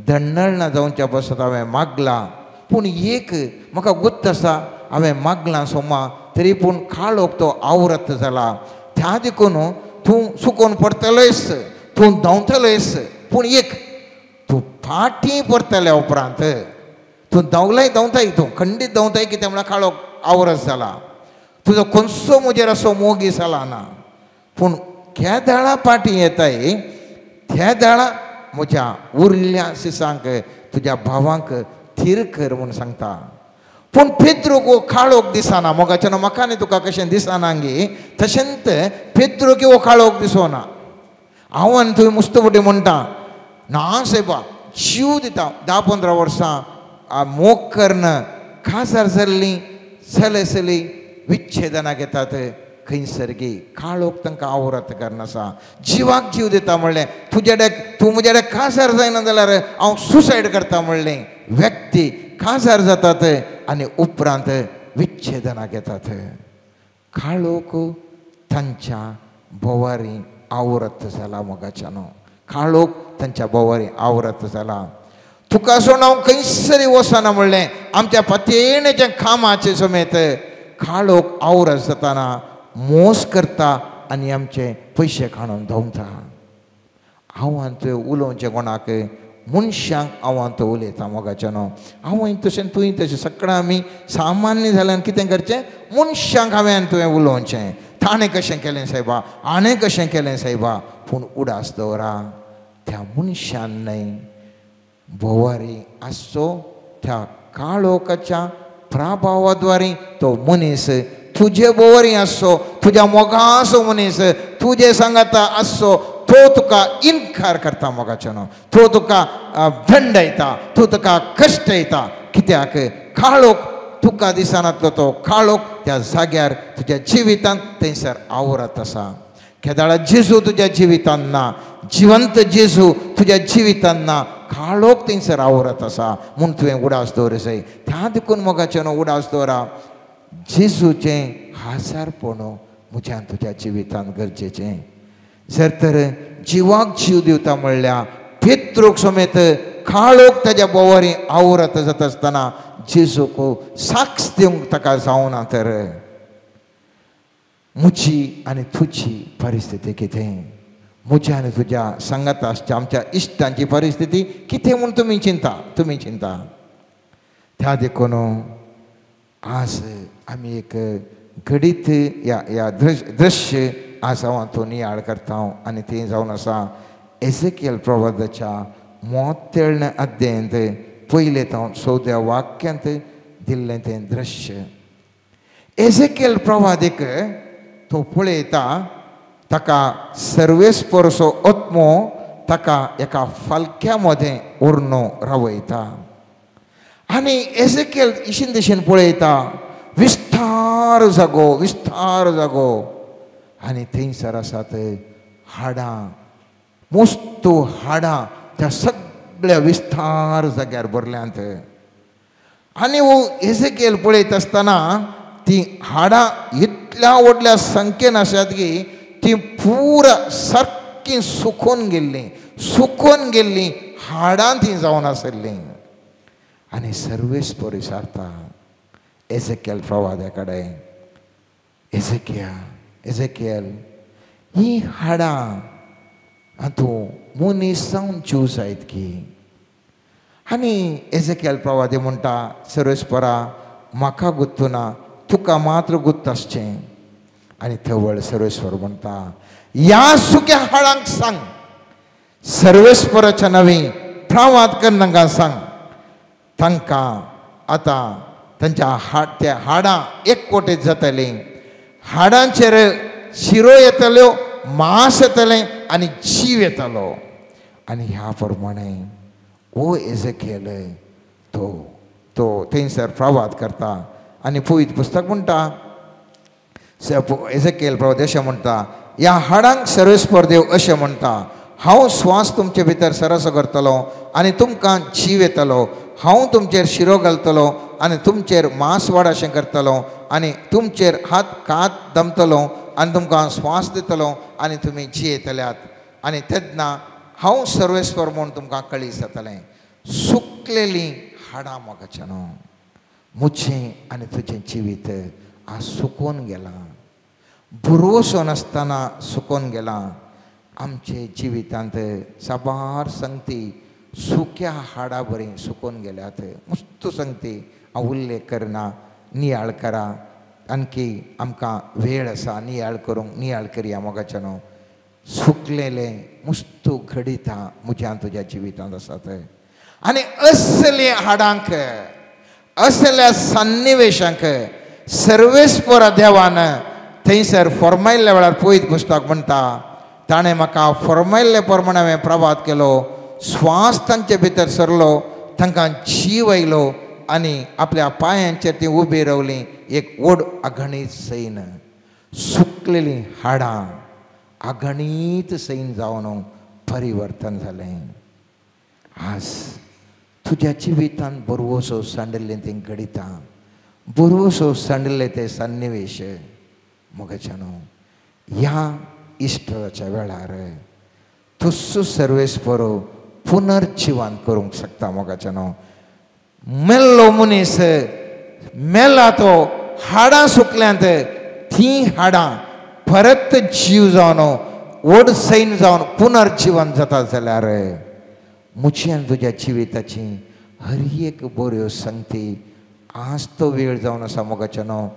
A: दंडळना जावच्या पासत हांवें मागला. पूण एक म्हाका गुत्त आसा हांवें मागलां सोमा तरी पूण काळोख तो आवरत जाला. त्या देखून तूं सुकोवन पडटलोयस, तूं धांवतलोयस, पूण एक तूं फाटीं परतल्या उपरांत तूं धांवताय, तूं खंडीत धांवताय, कित्याक म्हळ्यार काळो आवरस जाला, तुजो खंयचो म्हजेर असो मोग जाला ना. पूण त्या दाळा फाटीं येताय, त्या दाळा म्हज्या उरल्या सिसांक तुज्या भावांक थीर कर म्हूण सांगता. पूण पेद्रूक वो काळोख दिसना. मोगाच्यान म्हाका आनी तुका कशें दिसना गे, तशेंच पेद्रूक वो काळोख दिसोना. हांव आनी थंय मुस्तफुटी म्हणटा, ना सायबा जीव दिता. 10-15 वर्सां मोग करना, काजार जाल्लीं चली विच्छेदनाक येतात. खंयसर गे काळोख तांकां आवरत करनासा. जिवाक जीव दिता म्हणलें, तूं म्हजे काजार जायना जाल्यार हांव सुसायड करता म्हणलें. व्यक्ती काजार जातात आनी उपरांत विच्छेदनाक येतात. काळोख तांच्या बोवारी आवरत जाला. मोगाच्यानो काळोख तांच्या बोवारी आवरत जाला. तुका सोडून हांव खंयसरी वचना म्हणलें. आमच्या पतेणेच्या खामाचे समेत काळोख आवरत जाताना मोस करता आनी आमचे पयशे खाणून धांवता. हांव आनी तुवें उलोवचें कोणाक, मनशांक हांव आनी तो उलयता. मोगाच्यानो हांवूय तशें तुवें तशें सगळां आमी सामान्य जाल्यार कितें करचें, मनशांक हांवें आनी तुवें उलोवचें. ताणें कशें केलें सायबा, हाणें कशें केलें सायबा, पूण उडास दवरा. त्या मनशान न्हय, बोवारी आसचो त्या काळोखाच्या प्रभावाद्वारे तो मनीस तुजे बोवारी आसचो, तुज्या मोगाचो मनीस तुजे सांगाता आसचो, तो तुका इन्कार करता. मोगाच्यानो तो तुका दंडयता, तो तुका कश्ट येता. कित्याक काळोख तुका दिसनातलो तो काळोख त्या जाग्यार तुज्या जिवितांत थंयसर आवरत आसा. केदाळा जेजू तुज्या जिवितांत ना, जिवंत जेजू तुज्या जिवितांत ना, काळोख थंयसर आवरत आसा. म्हूण तुवें उडास दवरचें. त्या देखून मोगाच्यानो उडास दवरा. जेजूचें हाजारपण म्हज्यान तुज्या जिवितांत गरजेचें. जर तर जिवाक जीव दिवता म्हणल्यार पेद्रूक समेत काळोख ताज्या बोवारी आवरत जात आसतना जेजूक साक्ष दिवंक ताका जावना, तर म्हजी आनी तुजी परिस्थिती कितें, म्हज्या आनी तुज्या सांगात आसच्या आमच्या इश्टांची परिस्थिती कितें म्हूण तुमी चिंता. त्या देखून आज आमी एक घडीत ह्या दृश्य आज हांव तो नियाळ करता. आनी तें जावन आसा एझेकियल प्रवादाच्या 43 अध्यायांत पयले जावन 14 वाक्यांत दिल्लें तें दृश्य. एझेकियल प्रवादीक तो पळयता, ताका सर्वेस्परसो आत्मो ताका एका फालक्या मदें व्हरून रावयता. आनी एझेकियल इशीन दिशेन पळयता, विस्तार जागो आनी थंयसर आसात हाडां, मस्त हाडां त्या सगळ्या विस्तार जाग्यार भरल्यांत. आनी वो एझेकियल पळयत आसतना ती हाडां इतल्या व्हडल्या संख्येन आसात की ती पुरा सारकी सुकोवन गेल्लीं हाडां ती जावन आसलीं. आनी सर्वेस्पर विचारता एझेकियल प्रवाद्या कडेन, एझेकियल ही हाडां तूं मनीस जावन जीव जायत की. आनी एझेकियल प्रवादी म्हणटा, सर्वेस्परा म्हाका गुत्तुना, तुका मात्र गुत्त आसचें. आनी थवळ सर्वेस्वर म्हणटा, ह्या सुक्या हाडांक सांग, सर्वेस्पराच्या नवी प्रवाद कर तांकां सांग, तांकां आतां त्या हाडां एकवटीत जातलीं, हाडांचेर शिरो येतल्यो, मांस येतलें आनी जीव येतलो. आनी ह्या प्रमाणे ओ एझेकियल तो थंयसर प्रवाद करता. आनी पवित्र पुस्तक म्हणटा, एझेकियल प्रवाद अशें म्हणटा, ह्या हाडांक सर्वेस्पर देव अशें म्हणटा, हांव स्वास तुमचे भितर सरस करतलो आनी तुमकां जीव येतलो. हांव तुमचेर शिरो घालतलो आनी तुमचेर मांस वाडाशें करतलो आनी तुमचेर हात कात दमतलो आनी तुमकां स्वास दितलो आनी तुमी जियेतल्यात. आनी तेन्ना हांव सर्वेस्वर म्हूण तुमकां कळीस जातलें. सुकलेलीं हाडां मोगाच्यानो, म्हजें आनी तुजें जिवीत आज सुकोवन गेलां. भरवसो नासतना सुकून गेला. आमचे जिवितांत साबार संगती सुक्या हाडा बरी सुकून गेल्यात. मस्त संगती हांव उल्लेख करना, नियाळ करा. आणखी आमकां वेळ आसा नियाळ करूंक, नियाळ करया मोगाच्यानो. सुकलेले मस्त घडीता म्हज्या तुज्या जिवितांत आसात. आनी असले हाडांक, असल्या सन्निवेशांक सर्वेस्परा देवान थंयसर फॉर्मायल्ल्या वेळार पळयत पुस्तक म्हणटा, ताणें म्हाका फॉर्मायल्ले प्रमाणे हांवें प्रभात केलो. स्वास तांचे भितर सरलो, तांकां जीव आयलो आनी आपल्या पांयांचेर ती उबी रावलीं. एक व्हड अगणीत सैन, सुकलेलीं हाडां अगणीत सैन जावन परिवर्तन जालें. आज तुज्या जिवितांत बरवसो सांडिल्लें तें घडिता, बरवसो सांडिल्ले ते सन्निवेश मोगाच्यानो ह्या इस्टराच्या वेळार तूं सर्वेस्परो पुनर्जिवन करूंक शकता. मोगाच्यानो मेल्लो मनीस मेला तो हाडां सुकल्यांत ती हाडां परत जीव जावन व्हड सैन जावन पुनर्जिवन जाता जाल्यार म्हजी आनी तुज्या जिविताची हर एक बऱ्यो संगती आज तो वेळ जावन आसा मोगाच्यानो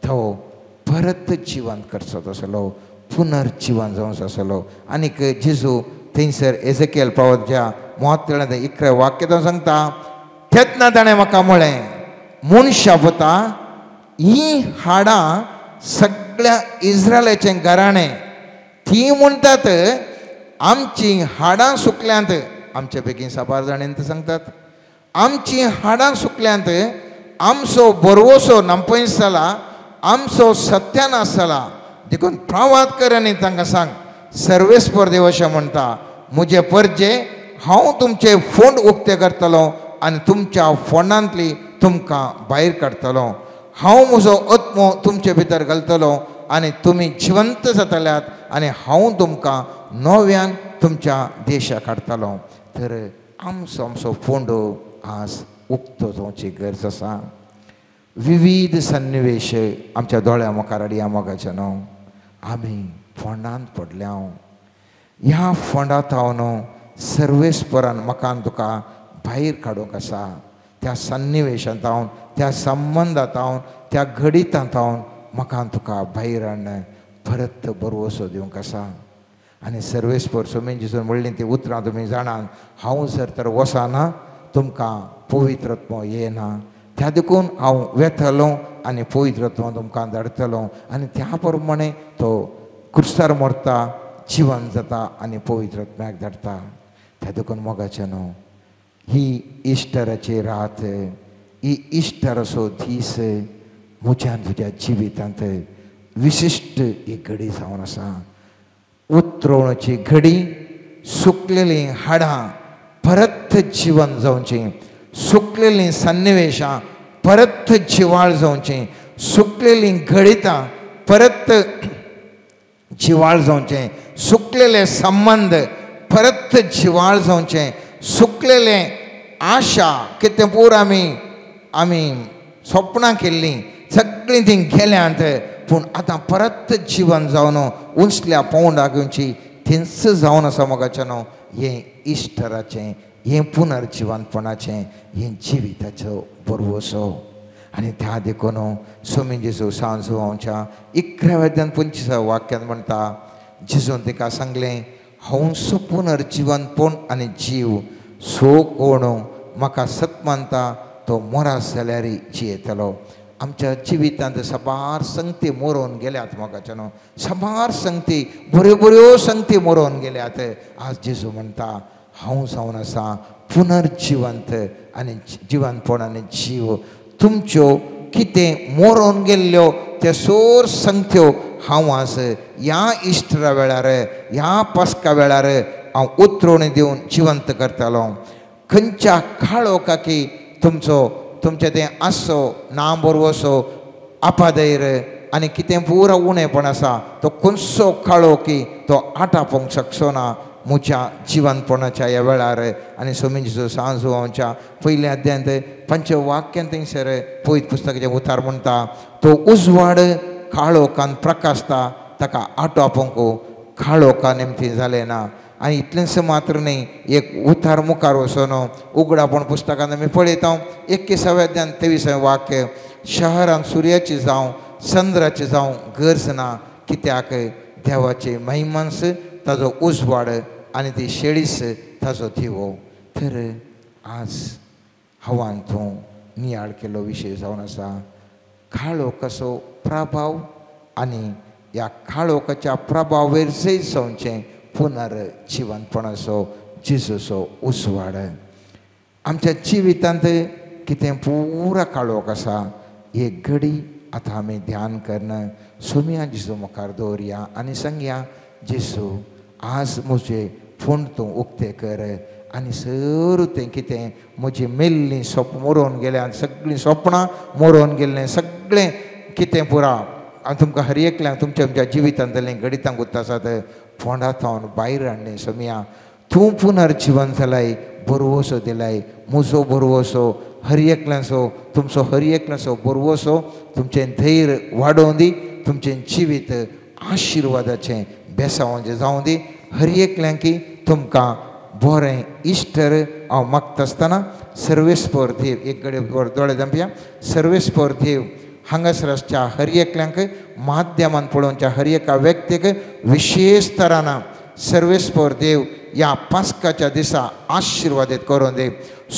A: तो परत जिवन करचो आसलो, पुनर्जिवन जावंक आसलो. आनीक जेजू थंयसर एझेकियल प्रवादच्या 11 वाक्यान सांगता, तेन्ना ताणें म्हाका म्हळें, मनशा पुता, ही हाडां सगळ्या इस्रायलाचें घराणें ती म्हणटात आमची हाडां सुकल्यांत. आमचे बेगीन साबार जाणेन सांगतात आमची हाडां सुकल्यांत, आमचो बरवसो नांपयस जाला, आमचो सत्यानाश जाला. देखून प्रवाद कर आनी तांकां सांग, सर्वेस्पर देव अशें म्हणटा, म्हजे परजे हांव तुमचे फोंड उक्ते करतलो आनी तुमच्या फोंडांतली तुमकां भायर काडटलो. हांव म्हजो आत्मो तुमचे भितर घालतलो आनी तुमी जिवंत जातल्यात आनी हांव तुमकां नव्यान तुमच्या देशाक हाडटलो. तर आमचो फोंड आज उक्तो जावची गरज आसा. विविध सन्निवेश आमच्या दोळ्या मुखार हाडया मोगाच्यानो. आमी फोंडांत पडल्या, ह्या फोंडांत हांव सर्वेस्परान म्हाका तुका भायर काडूंक आसा. त्या सन्निवेशांत हांव, त्या संबंदांत हांव, त्या घडीतांत हांव म्हाका तुका भायर हाडून परत बरवसो दिवंक आसा. आनी सर्वेस्पर सोमेन जेजून म्हणली ती उतरां तुमी जाणात, हांव जर तर वचना तुमकां पवित्रत्व येना. त्या देखून हांव वेतलो आनी पवित्रत्व तुमकां धाडटलो. आनी त्या प्रमाणे तो क्रुसार मरता, जिवन जाता आनी पवित्रत्म्याक धाडटा. त्या देखून मोगाच्यानो ही इस्टराची रात, ही इस्टराचो दीस म्हज्या तुज्या जिवितांत विशिश्ट ही घडी जावन आसा. उतरोवणेची घडी, सुकलेलीं हाडां परत जिवन जावचीं, सुकलेलीं सन्निवेशां परत जिवाळ जावचीं, सुकलेलीं घडितां परत जिवाळ जावचें, सुकलेले संबंद परत जिवाळ जावचें, सुकलेले आशा कितें पूर आमी स्वप्नां केल्लीं सगळीं ती गेल्यांत, पूण आतां परत जिवन जावन उंचल्या पावंडाक येवची थिंच जावन आसा मोगाच्यानो. हें इस्टराचें, हें पुनर्जिवनपणाचें, हें जिविताचो बरवसो. आनी त्या देखून सोमी जेजू सांजोवांच्या 11-25 वाक्यान म्हणटा, जेजून तिका सांगलें, हांव पुनर्जिवनपण आनी जीव, सो कोण म्हाका सत मानता तो मोरास जाल्यारय जियेतलो. आमच्या जिवितांत साबार संगती मरोवन गेल्यात मोगाच्यानो, साबार संगती, बऱ्यो बऱ्यो संगती मरोवन गेल्यात. आज जेजू म्हणटा, हांव जावन आसा पुनर्जिवंत आनी जिवनपण आनी जीव. तुमच्यो कितें मरोवन गेल्ल्यो त्यो सोर संगत्यो हांव आज ह्या इस्टरा वेळार, ह्या पास्का वेळार हांव उतरोवणी दिवन जिवंत करतलो. खंयच्या काळोखाकी तुमचें तें आसो, ना बरवसो, आपादयर आनी कितें पुरो उणेपण आसा, तो खंयचो काळोखी तो आटापोवंक शकचो ना म्हज्या जिवनपणाच्या ह्या वेळार. आनी सोमी जेजू सांजोवांच्या पयल्या अध्यायांत 5 वाक्यान थंयसर पळयत पुस्तकाचें उतार म्हणटा, तो उजवाड काळोखान प्रकाशता ताका आटोवपाक खाळोवका निमती जालें ना. आनी इतलेंच मात्र न्ही, एक उतार मुखार वचून उगडापण पुस्तकांत आमी पळयता 21-23 वाक्य, शहरान सुर्याची जावं चंद्राची जावं गरज ना, कित्याक देवाचे महिमांस ताजो उजवाड आनी ती शेळीस ताजो दिवो. तर आज हांवान तूं नियाळ केलो विशय जावन आसा काळोखाचो प्रभाव आनी ह्या काळोखाच्या प्रभाव वयर जैत जावचें पुनर्जिवनपणाचो जेजूचो उजवाड. आमच्या जिवितांत कितें पुरा काळोख आसा, एक घडी आतां आमी ध्यान करना, सोम्या जेजू मुखार दवरया आनी सांगया, जेजू आज म्हजें फूंड तूं उक्तें कर आनी सर तें कितें म्हजी मेल्लीं मरोवन गेल्यां, सगळीं स्वप्नां मरोवन गेल्लें सगळें कितें पुरा हांव तुमकां हर एकल्यांक तुमच्या तुमच्या जिवितांतलें घडितांक उरता आसात फोंडांत भायर हाडलें. सोम्या तूं पुनर्जीवन जालाय, बरवसो दिलाय, म्हजो बरवसो हर एकल्याचो, तुमचो हर एकल्याचो बरवसो तुमचें धैर्य वाडोवन दी, तुमचें जिवीत आशिर्वादाचें बेसांवाचें जावं दी. हर एकल्यांकी तुमकां बरें इश्टर हांव मागता आसतना सर्वेस्पर देव, एक घडी दोळे धांपया, सर्वेस्पर देव हांगासरच्या हर एकल्यांक माध्यमान पळोवनच्या हर एका व्यक्तीक विशेष तरान सर्वेस्पर देव ह्या पास्काच्या दिसा आशिर्वादीत करून दी.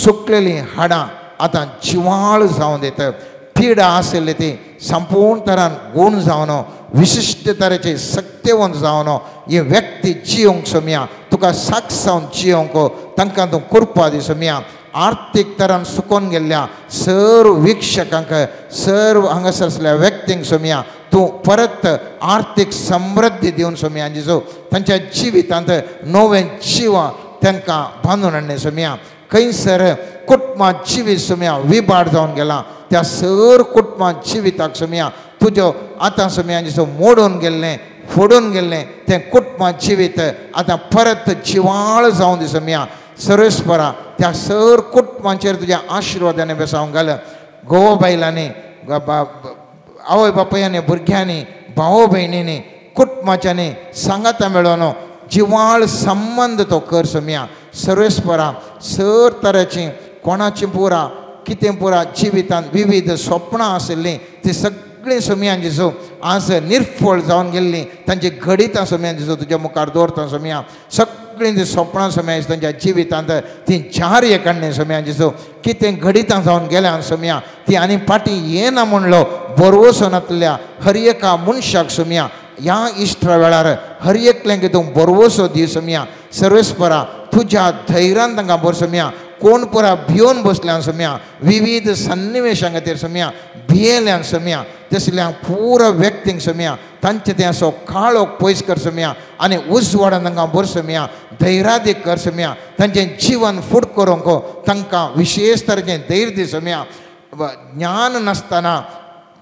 A: सुकलेलीं हाडां आतां जिवाळ जावन दित, पिडा आशिल्ली ती संपूर्ण तरान गूण जावन विशिश्ट तरेचे सत्यवंत जावन हे व्यक्ती जियोंक सोम्या, तुका साक्षावन जियोंक तांकां तूं कृपा दी सोम्या. आर्थीक तरान सुकोन गेल्ल्या सर्व विक्षकांक, सर्व हांगासर आसल्या व्यक्तींक सोम्या तूं परत आर्थीक समृद्धी दिवन सोम्या, जेजू तांच्या जिवितांत नवें जिवा तांकां बांदून हाडलें सोम्या. खंयसर कुटुंबां जिवीत सोम्या विबाड जावन गेलां, त्या सर कुटुंबां जिविताक सोम्या तुज्यो आतां सोम्या जेजू मोडून गेल्लें, फोडून गेल्लें तें कुटुंबां जिवीत आतां परत जिवाळ जावन दी सोम्या. सर्वेस्परा त्या सर कुटुंबांचेर तुज्या आशिर्वादाने बेसांव घाल. घोव बायलांनी, आवय बापायांनी, भुरग्यांनी, भाव भयणींनी, कुटुंबाच्यांनी सांगाता मेळोन जिवाळ संबंद तो कर सोम्या. सर्वेस्परा सर तरेची कोणाची पुरा कितें पुरा जिवितांत विविध स्वप्नां आशिल्लीं ती सगळीं सोम्या जेजू आज निर्फळ जावन गेल्लीं तांची घडितां सोम्या जेजू तुज्या मुखार दवरता सोम्या. सगळीं ती स्वप्नां सोम्या तांच्या जिवितांत ती जार्य काडणे सोम्या जेजू. कितें घडितां जावन गेल्या सोम्या ती आनी फाटीं येना म्हणलो बरवसोनांतल्या हर एका मनशाक सोम्या ह्या इश्टरा वेळार हर एकल्यांक तूं बरवसो दी सोम्या. सर्वेस्परा तुज्या धैर्यान तांकां बर सोम्या. कोण पुरा भियोन बसल्यान सोम्या, विविध सन्निवेशां खातीर सोम्या भियेल्यान सोम्या, तसल्यांक पुरा व्यक्तींक सोम्या तांचे तें असो काळोख पयस कर सोम्या आनी उजवाडान तांकां बर सोम्या, धैर्यादीक कर सोम्या. तांचें जिवन फूड करूंक तांकां विशेश तरेचें धैर्य दी सोम्या. ज्ञान नासतना,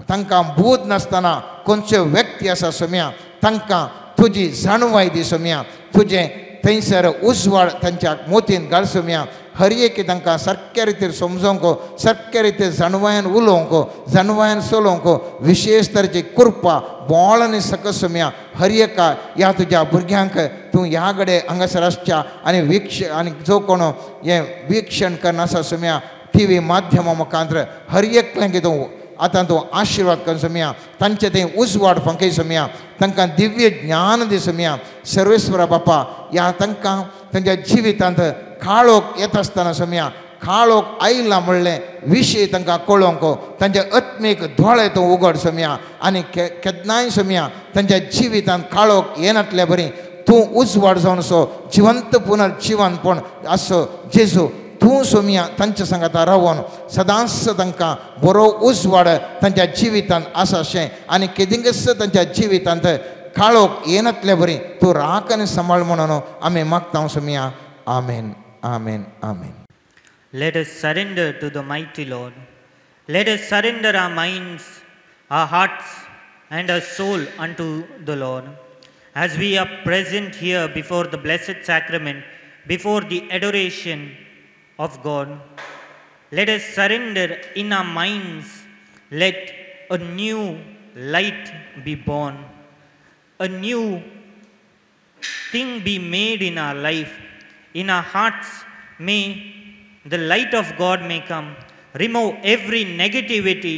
A: तांकां बूद नासतना खंयच्यो व्यक्ती आसा सोम्या तांकां तुजी जाणवाय दी सोम्या. तुजें थंयसर उजवाड तांच्या मोतीन घाल सोम्या. हर एक तांकां सारक्या रितीर समजोवंक, सारक्या रितीर जाणवायान उलोवंक, जाणवायान चलोवंक विशेश तरेची कृपा बोळ आनी सकस सोम्या हर एका ह्या तुज्या भुरग्यांक तूं ह्या घडे हांगासर आसच्या आनी आनी जो कोण हें विक्षण करनासा सोम्या TV माध्यमा मुखांतर हर एकल्यांक तूं आतां तूं आशिर्वाद कर सोम्या. तांचें तें उजवाड फांकय सोम्या, तांकां दिव्य ज्ञान दी सोम्या. सर्वेस्वरा बापा ह्या तांकां तांच्या जिवितांत काळोख येता आसतना सोम्या काळोख आयला म्हणलें विशय तांकां कळोवंक तांचे आत्मीक दोळे तूं उगड सोम्या. आनी केन्नाय सोम्या तांच्या जिवितांत काळोख येनातले बरी तूं उजवाड जावन असो जिवंत पुनर्जिवनपण आसो जेजू तूं सोम्या तांच्या सांगाता रावून सदांच तांकां बरो उजवाड तांच्या जिवितांत आसा अशें आनी केदिंगस तांच्या जिवितांत काळोख येनातले बरी तूं राख आनी सांबाळ म्हणून आमी मागता सोम्या. आमेन, आमेन, आमेन.
E: Let us surrender to the mighty Lord. Let us surrender our minds, our hearts, and our soul unto the Lord. As we are present here before the Blessed Sacrament, before the adoration of God, let us surrender in our minds. Let a new light be born. a new thing be made in our life. In our hearts, may the light of God may come. Remove every negativity,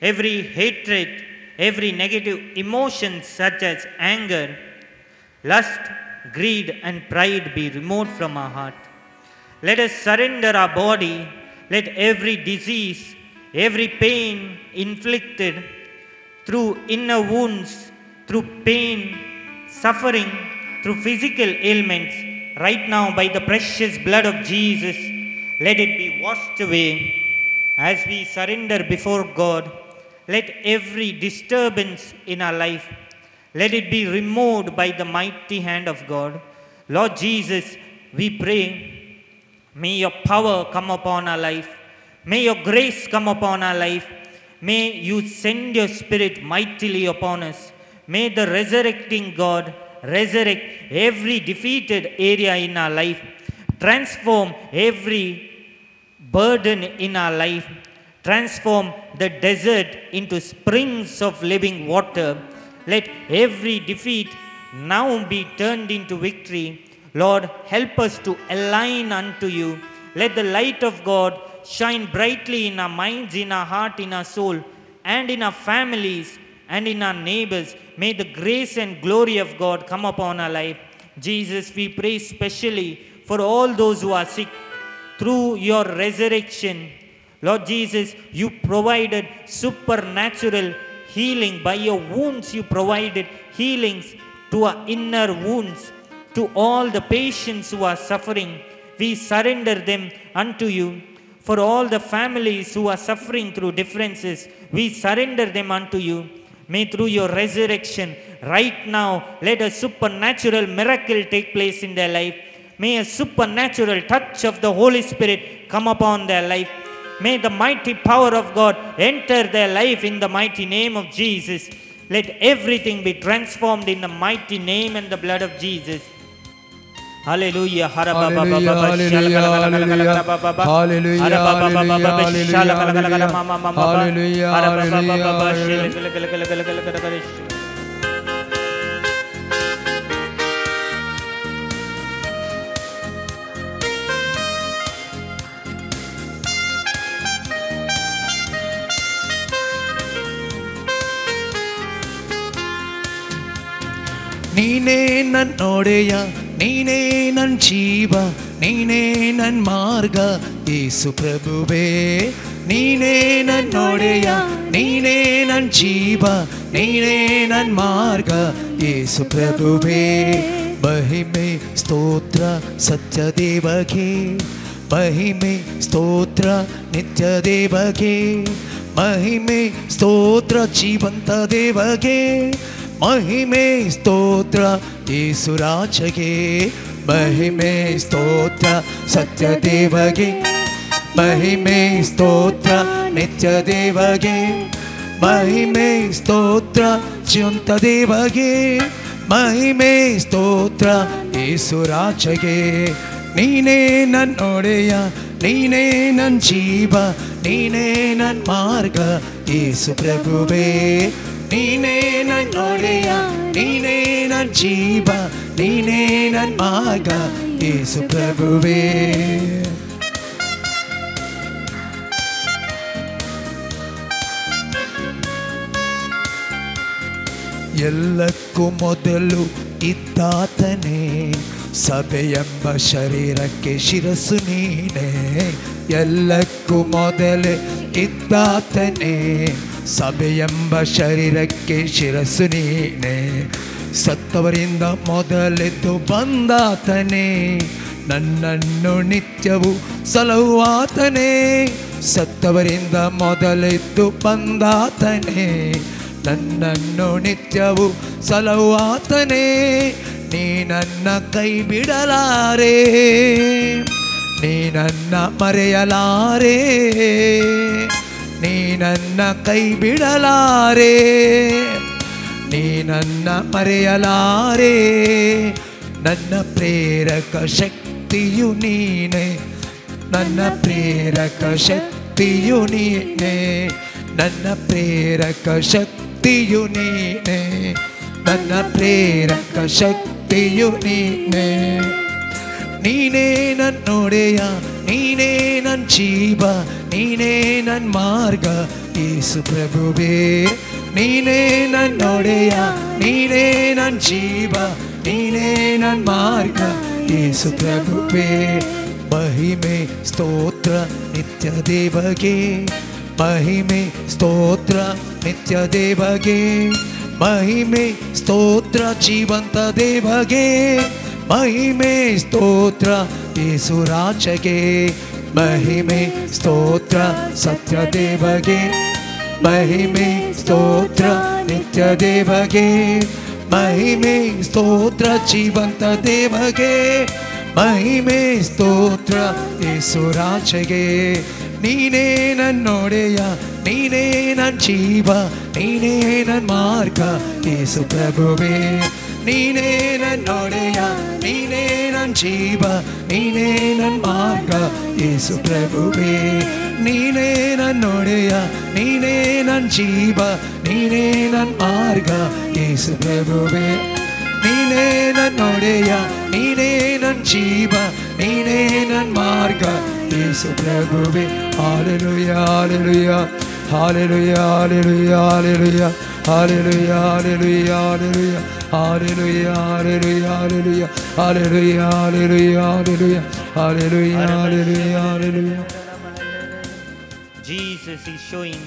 E: every hatred, every negative emotion such as anger, lust, greed and pride be removed from our heart. Let us surrender our body. Let every disease, every pain inflicted through inner wounds, through pain, suffering, through physical ailments, right now by the precious blood of Jesus, let it be washed away. As we surrender before God, let every disturbance in our life, let it be removed by the mighty hand of God. Lord Jesus, we pray, may your power come upon our life. May your grace come upon our life. May you send your spirit mightily upon us. May the resurrecting God resurrect every defeated area in our life. Transform every burden in our life. Transform the desert into springs of living water. Let every defeat now be turned into victory. Lord, help us to align unto you. Let the light of God shine brightly in our minds, in our heart, in our soul, and in our families and in our neighbors. May the grace and glory of God come upon our life. Jesus, we pray specially for all those who are sick. Through your resurrection, Lord Jesus, you provided supernatural healing. By your wounds, you provided healings to our inner wounds. To all the patients who are suffering, we surrender them unto you. For all the families who are suffering through differences, we surrender them unto you. May through your resurrection, right now, let a supernatural miracle take place in their life. May a supernatural touch of the Holy Spirit come upon their life. May the mighty power of God enter their life in the mighty name of Jesus. Let everything be transformed in the mighty name and the blood of Jesus. Hallelujah.
D: Hallelujah, hallelujah, hallelujah, hallelujah. ನೀನೇ ನನ್ನೊಡೆಯ, ನೀನೇ ನನ್ನ ಜೀವ, ನೀನೇ ನನ್ನ ಮಾರ್ಗ ಯೇಸು ಪ್ರಭುವೇ. ನೀನೇ ನನ್ನೊಡೆಯ, ನೀನೇ ನನ್ನ ಜೀವ, ನೀನೇ ನನ್ನ ಮಾರ್ಗ ಯೇಸು ಪ್ರಭುವೇ. ಮಹಿಮೆ ಸ್ತೋತ್ರ ಸತ್ಯ ದೇವಗೆ, ಮಹಿಮೆ ಸ್ತೋತ್ರ ನಿತ್ಯ ದೇವಗೆ, ಮಹಿಮೆ ಸ್ತೋತ್ರ ಜೀವಂತ ದೇವಗೆ, ಮಹಿಮೆ ಸ್ತೋತ್ರ ಯೇಸು ರಾಜಗೆ, ಮಹಿಮೆ ಸ್ತೋತ್ರ ಸತ್ಯ ದೇವಗೆ, ಮಹಿಮೆ ಸ್ತೋತ್ರ ನಿತ್ಯ ದೇವಗೆ, ಮಹಿಮೆ ಸ್ತೋತ್ರ ಜೀವಂತ ದೇವಗೆ, ಮಹಿಮೆ ಸ್ತೋತ್ರ ಯೇಸು ರಾಜಗೆ. ನೀನೇ ನನ್ನೊಡೆಯ, ನೀನೇ ನನ್ನ ಜೀವ, ನೀನೇ ನನ್ನ ಮಾರ್ಗ ಯೇಸು ಪ್ರಭುವೇ. ನೀನೇ ನನ್ನೊಡೆಯ, ನೀನೇ ನನ್ನ ಜೀವ, ನೀನೇ ನನ್ನ ಮಾರ್ಗ ಯೇಸು ಪ್ರಭುವೇ. ಎಲ್ಲಕ್ಕೂ ಮೊದಲು ಇದ್ದಾತನೇ, ಸಭೆಯೆಂಬ ಶರೀರಕ್ಕೆ ಶಿರಸ್ಸು ನೀನೇ. ಎಲ್ಲಕ್ಕೂ ಮೊದಲೇ ಇದ್ದಾತನೇ, ಸಭೆಯೆಂಬ ಶರೀರಕ್ಕೆ ಶಿರಸ್ಸು ನೀನೇ. ಸತ್ತವರಿಂದ ಮೊದಲೆದ್ದು ಬಂದಾತನೇ, ನನ್ನನ್ನು ನಿತ್ಯವೂ ಸಲಹುವಾತನೇ. ಸತ್ತವರಿಂದ ಮೊದಲೆದ್ದು ಬಂದಾತನೇ, ನನ್ನನ್ನು ನಿತ್ಯವೂ ಸಲಹುವಾತನೇ. ನೀ ನನ್ನ ಕೈ ಬಿಡಲಾರೆ, ನೀ ನನ್ನ ಮರೆಯಲಾರೆ, ನೀ ನನ್ನ ಕೈ ಬಿಡಲಾರೆ, ನೀ ನನ್ನ ಮರೆಯಲಾರೆ. ನನ್ನ ಪ್ರೇರಕ ಶಕ್ತಿಯು ನೀನೆ, ನನ್ನ ಪ್ರೇರಕ ಶಕ್ತಿಯು ನೀನೆ, ನನ್ನ ಪ್ರೇರಕ ಶಕ್ತಿಯು ನೀನೆ, ನನ್ನ ಪ್ರೇರಕ ಶಕ್ತಿಯು ನೀನೇ. ನೀನೇ ನನ್ನೊಡೆಯ, ನೀನೇ ನನ್ನ ಜೀವ, ನೀನೇ ನನ್ನ ಮಾರ್ಗ ಯೇಸು ಪ್ರಭುವೇ. ನೀನೇ ನನ್ನೊಡೆಯ, ನೀನೇ ನನ್ನ ಜೀವ, ನೀನೇ ನನ್ನ ಮಾರ್ಗ ಯೇಸು ಪ್ರಭುವೇ. ಮಹಿಮೆ ಸ್ತೋತ್ರ ನಿತ್ಯ ದೇವಗೆ, ಮಹಿಮೆ ಸ್ತೋತ್ರ ನಿತ್ಯ ದೇವಗೆ, ಮಹಿಮೆ ಸ್ತೋತ್ರ ಜೀವಂತ ದೇವಗೆ, ಮಹಿಮೆ ಸ್ತೋತ್ರ ಯೇಸು ರಾಜಗೆ, ಮಹಿಮೆ ಸ್ತೋತ್ರ ಸತ್ಯ ದೇವಗೆ, ಮಹಿಮೆ ಸ್ತೋತ್ರ ನಿತ್ಯ ದೇವಗೆ, ಮಹಿಮೆ ಸ್ತೋತ್ರ ಜೀವಂತ ದೇವಗೆ, ಮಹಿಮೆ ಸ್ತೋತ್ರ ಯೇಸು ರಾಜಗೆ. ನೀನೇ ನನ್ನೊಡೆಯ, ನೀನೇ ನನ್ನ ಜೀವ, ನೀನೇ ನನ್ನ ಮಾರ್ಗ ಯೇಸು ಪ್ರಭುವೇ. ನೀನೇ ನನ್ನೊಡೆಯ, ನೀನೇ ನನ್ನ ಜೀವ, ನೀನೇ ನನ್ನ ಮಾರ್ಗ ಯೇಸು ಪ್ರಭುವೇ. ನೀನೇ ನನ್ನೊಡೆಯ, ನೀನೇ ನನ್ನ ಜೀವ, ನೀನೇ ನನ್ನ ಮಾರ್ಗ ಯೇಸು ಪ್ರಭುವೇ. ನೀನೇ ನನ್ನೊಡೆಯ, ನೀನೇ ನನ್ನ ಜೀವ, ನೀನೇ ನನ್ನ ಮಾರ್ಗ ಯೇಸು ಪ್ರಭುವೇ. Hallelujah hallelujah hallelujah hallelujah hallelujah hallelujah hallelujah hallelujah hallelujah hallelujah hallelujah hallelujah hallelujah hallelujah hallelujah.
E: Jesus is showing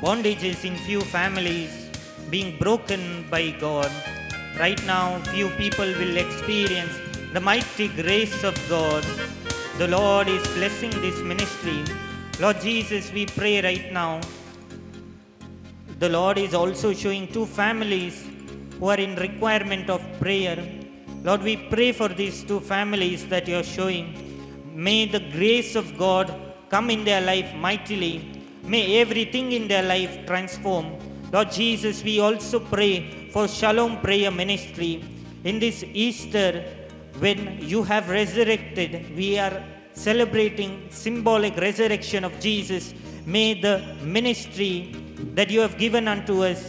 E: bondages in few families being broken by God. Right now, few people will experience the mighty grace of God. The Lord is blessing this ministry. Lord Jesus, we pray right now. The Lord is also showing two families who are in requirement of prayer. Lord, we pray for these two families that you are showing. May the grace of God come in their life mightily. May everything in their life transform. Lord Jesus, we also pray for Shalom Prayer Ministry. In this Easter, when you have resurrected, we are celebrating symbolic resurrection of Jesus. May the ministry that you have given unto us,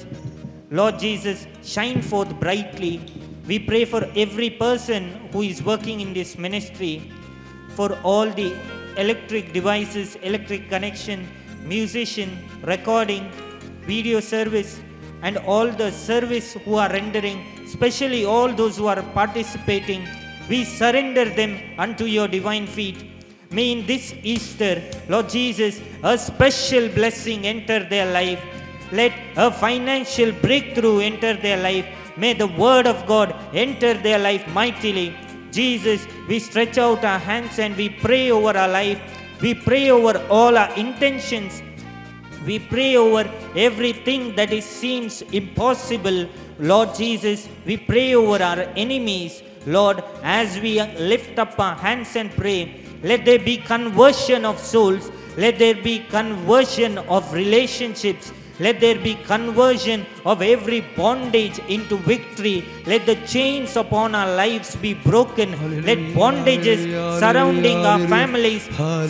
E: Lord Jesus, shine forth brightly. We pray for every person who is working in this ministry, for all the electric devices, electric connection, musician, recording, video service, and all the service who are rendering, especially all those who are participating. We surrender them unto your divine feet. May in this Easter, Lord Jesus, a special blessing enter their life. Let a financial breakthrough enter their life. May the word of God enter their life mightily. Jesus, we stretch out our hands and we pray over our life. We pray over all our intentions. We pray over everything that seems impossible. Lord Jesus, we pray over our enemies. Lord, as we lift up our hands and pray, let there be conversion of souls. Let there be conversion of relationships. Let there be conversion of every bondage into victory. Let the chains upon our lives be broken. Let bondages surrounding our families,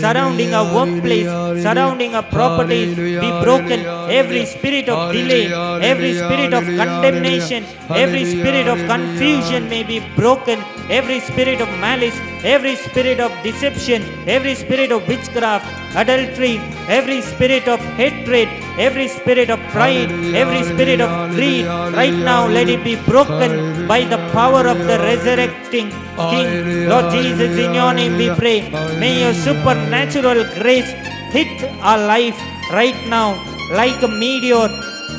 E: surrounding our workplace, surrounding our properties be broken. Every spirit of delay, every spirit of condemnation, every spirit of confusion may be broken. Every spirit of malice, every spirit of deception, every spirit of witchcraft, adultery, every spirit of hatred, every spirit of pride, every spirit of greed, right now let it be broken by the power of the resurrecting King. Lord Jesus, in your name we pray. May your supernatural grace hit our life right now like a meteor.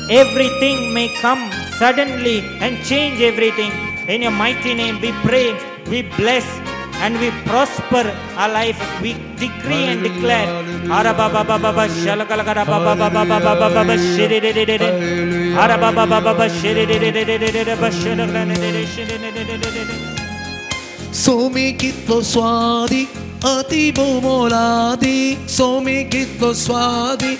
E: Everything may come suddenly and change everything. In your mighty name we pray, we bless and we prosper our life. We decree and declare.
D: Somikitlo swadi atibo moladi, somikitlo swadi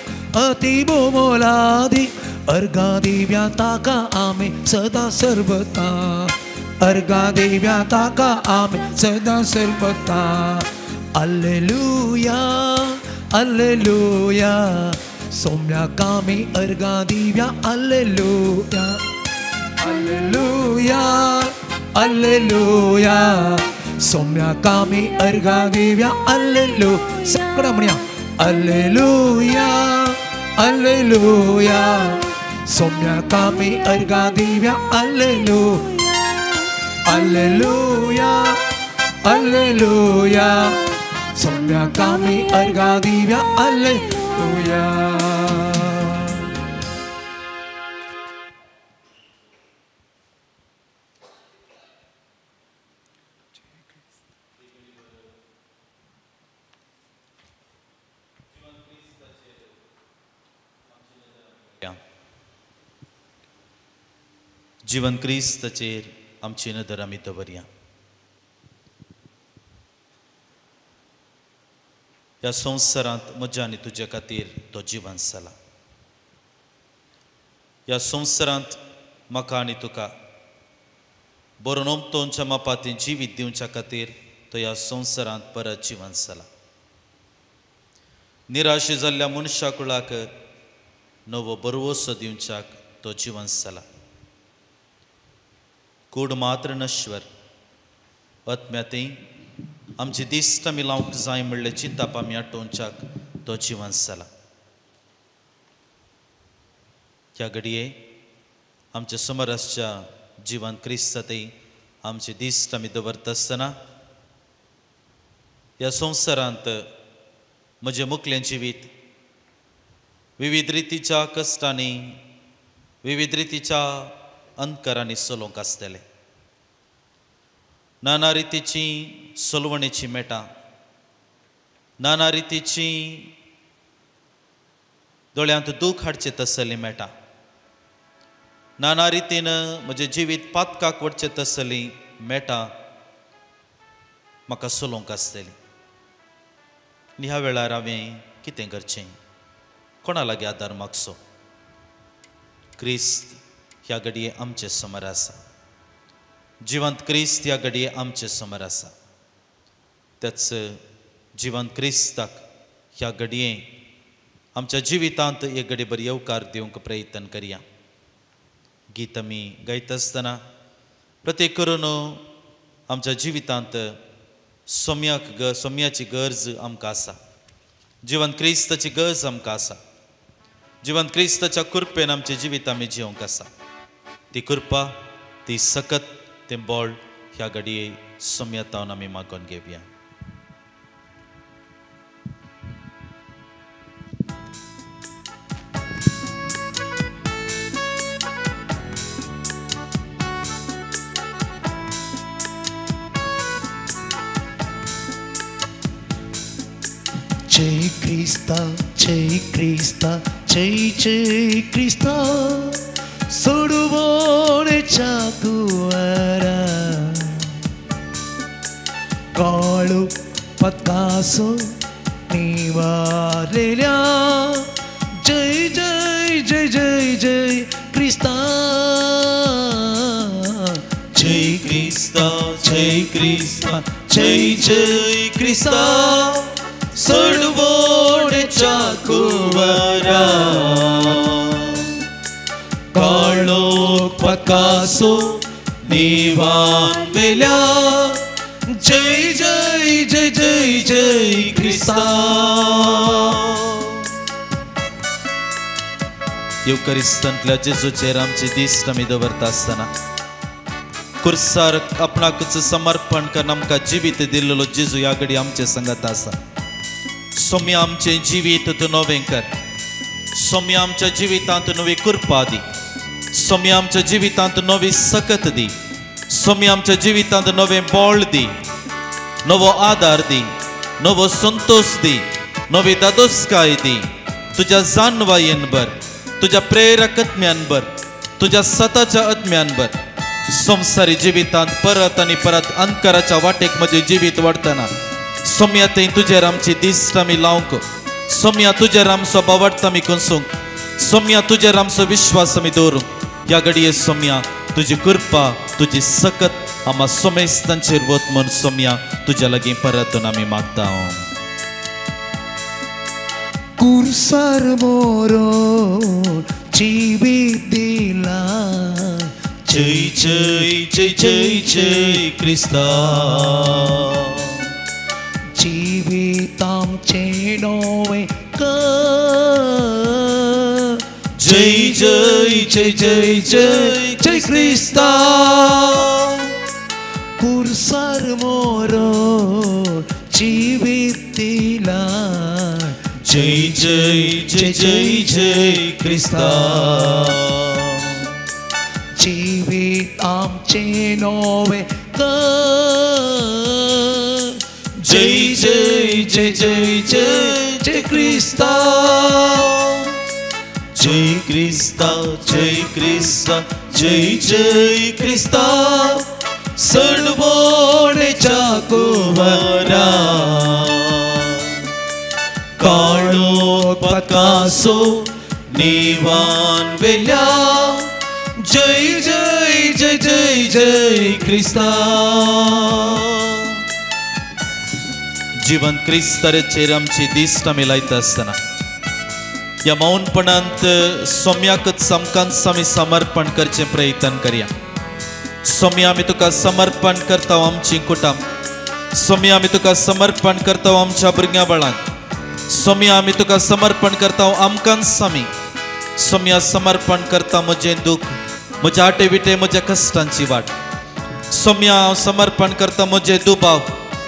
D: atibo moladi, अर्घा देव्या ताका आमे सदा सर्वता, अर्घा देव्या ताका आमे सदा सर्वता. अल्लेलुया अल्लेलुया, सोम्या कामी अर्घा देव्या alleluia. Alleluia, Alleluia. Somya kami arga divya, Alleluia. Sakra mania, Alleluia, Alleluia. Somya kami arga divya, Alleluia, Alleluia, Alleluia. Somya kami arga divya, Alleluia.
B: जीवन क्रिस्ताचेर आमची नदर आमी दवरया. ह्या संवसारांत म्हज्या आनी तुजे खातीर तो जिवन जाला. ह्या संवसारांत म्हाका आनी तुका बरो नोमतोवच्या मापातीन जिवीत दिवच्या खातीर तो ह्या संवसारांत परत जिवन जाला. निराशे जाल्ल्या मनशा कुळाक नवो बरवोसो दिवच्याक तो जिवन जाला. कूड मात्र नश्वर आत्म्यातय आमची दिश्ट आमी लावंक जाय म्हणले चिंताप आमी आटोवच्याक तो जिवन जाला. ह्या घडये आमच्या समोर आसच्या जिवन क्रिस्तातय आमची दिश्ट आमी दवरता आसतना ह्या संवसारांत म्हजें मुखलें जिवीत विविध रितीच्या कश्टांनी विविध रितीच्या अंतकारांनी चलोवंक आसतलें. नाना रितीची सोलवणेची मेटां, नाना रितीची दोळ्यांत दूख हाडचें तसलीं मेटां, नाना रितीन म्हजें जिवीत पातकाक वडचें तसलीं मेटां म्हाका चलोवंक आसतलीं. आनी ह्या वेळार हांवें कितें करचें, कोणा लागीं आदार मागचो? क्रिस्त ह्या घडये आमचे समोर आसा. जिवंत क्रिस्त ह्या घडये आमचे समोर आसा. त्याच जिवंत क्रिस्ताक ह्या घडये आमच्या जिवितांत एक घडी बरी येवकार दिवंक प्रयत्न करया. गीत आमी गायता आसतना प्रत्येक करून आमच्या जिवितांत सोम्याची गरज आमकां आसा. जिवंत क्रिस्ताची गरज आमकां आसा. जिवंत क्रिस्ताच्या कृपेन आमचें जिवीत आमी जिवंक आसा. ती कृपा, ती सकत, तें बळ ह्या घडये सोम्यतावन आमी मागून घेवया.
D: जय क्रिस्ता, जय क्रिस्ता, जय जय क्रिस्ता. सोडवोणेच्या कुवारा काळू पत्कासो निवारलेल्या. जय जय जय जय जय क्रिस्ता. जय क्रिस्ता, जय क्रिस्ता, जय जय क्रिस्ता. सोडवोणेच्या कुवारा काळो पकासो निवारलेल्या. जय जय जय जय जय क्रिस्ता.
B: युकरिस्तांतल्या जेजूचेर आमची दिश्ट आमी दवरता आसतना कुर्सार आपणाकच समर्पण करून आमकां जिवीत दिल्लो जेजू ह्या घडी आमचे संगत आसा. सोम्या आमचें जिवीत तूं नवें कर. सोम्या आमच्या जिवितांत नवी कृपा दी. सोम्या आमच्या जिवितांत नवी सकत दी. सोम्या आमच्या जिवितांत नवें बळ दी, नवो आदार दी, नवो संतोष दी, नवी दादोसकाय दी. तुज्या जानवायेन भर, तुज्या प्रेरकत्म्यान भर, तुज्या सताच्या आत्म्यान भर. संवसारी जिवितांत परत आनी परत अंतकाराच्या वाटेक म्हजें जिवीत वडतना सोम्या थंय तुजेर आमची दिश्ट आमी लावंक. सोम्या तुजेर आमचो बावडतो आमी कोसूंक. सोम्या तुजेर आमचो विश्वास आमी दवरूंक. ह्या घडये सोम्या तुजी कृपा, तुजी सकत आम्हा सोमेस्तांचेर वत म्हूण सोम्या तुज्या लागीं परतून आमी मागता.
D: कुर्सार मोरो जिवीत दिला.
C: जय जय जय जय जय क्रिस्ता
D: जीवितांचे नोवे
C: जय जय जय जय जय जय क्रिस्ता
D: कुर्सार मोरो जीवितिला
C: जय जय जय जय जय क्रिस्ता
D: जीवित आमचे नोवे
C: जय जय जय जय जय जय क्रिस्ता जय क्रिस्ता जय क्रिस्ता जय जय क्रिस्ता सडवोडेच्या कुवारा काळो पकासो निवान वेल्या जय जय जय जय जय क्रिस्ता जिवंत क्रिस्ताचेर आमची दिश्ट आमी लायता आसतना या मौनपणांत सोम्याकच सामकांच आमी समर्पण करचें प्रयत्न करया सोम्या आमी तुका समर्पण करता आमची कुटुंब सोम्या आमी तुका समर्पण करता आमच्या भुरग्यां बाळांक सोम्या आमी तुका समर्पण करता आमकांच आमी सोम्या समर्पण करता म्हजें दूख म्हज्या आटे विटे म्हज्या कश्टांची वाट सोम्या हांव समर्पण करता म्हजे दुबाव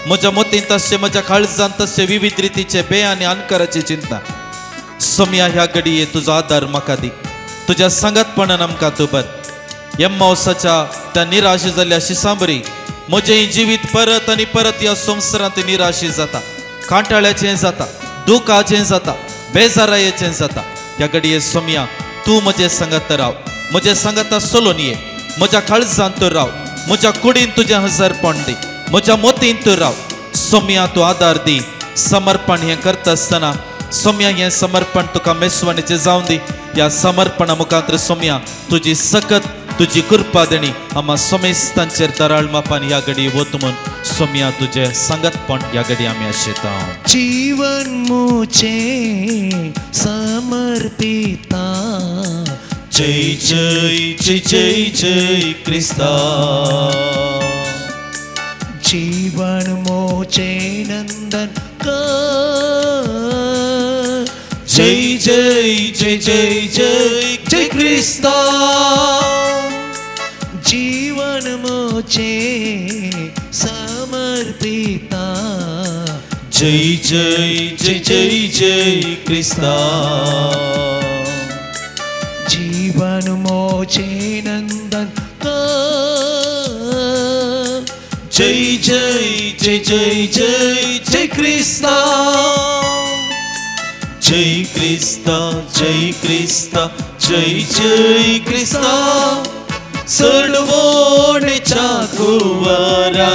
C: म्हज्या मोतीन तशें म्हज्या काळजांत तशें विविध रितीचे बे आनी अनकाराची चिंता सोम्या ह्या घडये तुजो आदार म्हाका दी तुज्या सांगतपणान आमकां तूं बर एम्माउसाच्या त्या निराशे जाल्ल्या शिसांबरी म्हजें जिवीत परत आनी परत ह्या संवसारांत निराशी जाता कांटाळ्याचें जाता दुखाचें जाता बेजारायेचें जाता ह्या घडये सोम्या तूं म्हजें सांगत राव म्हजें सांगता सोलोन ये म्हज्या काळजांत तूं राव म्हज्या कुडीन तुजें हजरपण दी म्हज्या मोतीन तूं राव सोम्या तूं आदार दी समर्पण हें करता आसतना सोम्या हें समर्पण तुका मेसवाणीचें जावन दी ह्या समर्पणा मुखांतर सोम्या तुजी सकत तुजी कृपा देणी आम्हा सोमेस्तांचेर दराळ मापान ह्या घडी वतमून सोम्या तुजें सांगतपण ह्या घडी आमी आशेता
D: जीवन मुझे समर्पिता
C: जय जय जय जय जय क्रिस्ता
D: जीवन मुझे नंदन
C: जय जय जय जय जय जय क्रिस्ता
D: जीवन मुझे समर्पिता
C: जय जय जय जय जय क्रिस्ता
D: जीवन मुझे नंदन
C: जय जय जय जय जय जय क्रिस्ता जय क्रिस्ता जय क्रिस्ता जय जय क्रिस्ता सडवोडेच्या कुवारा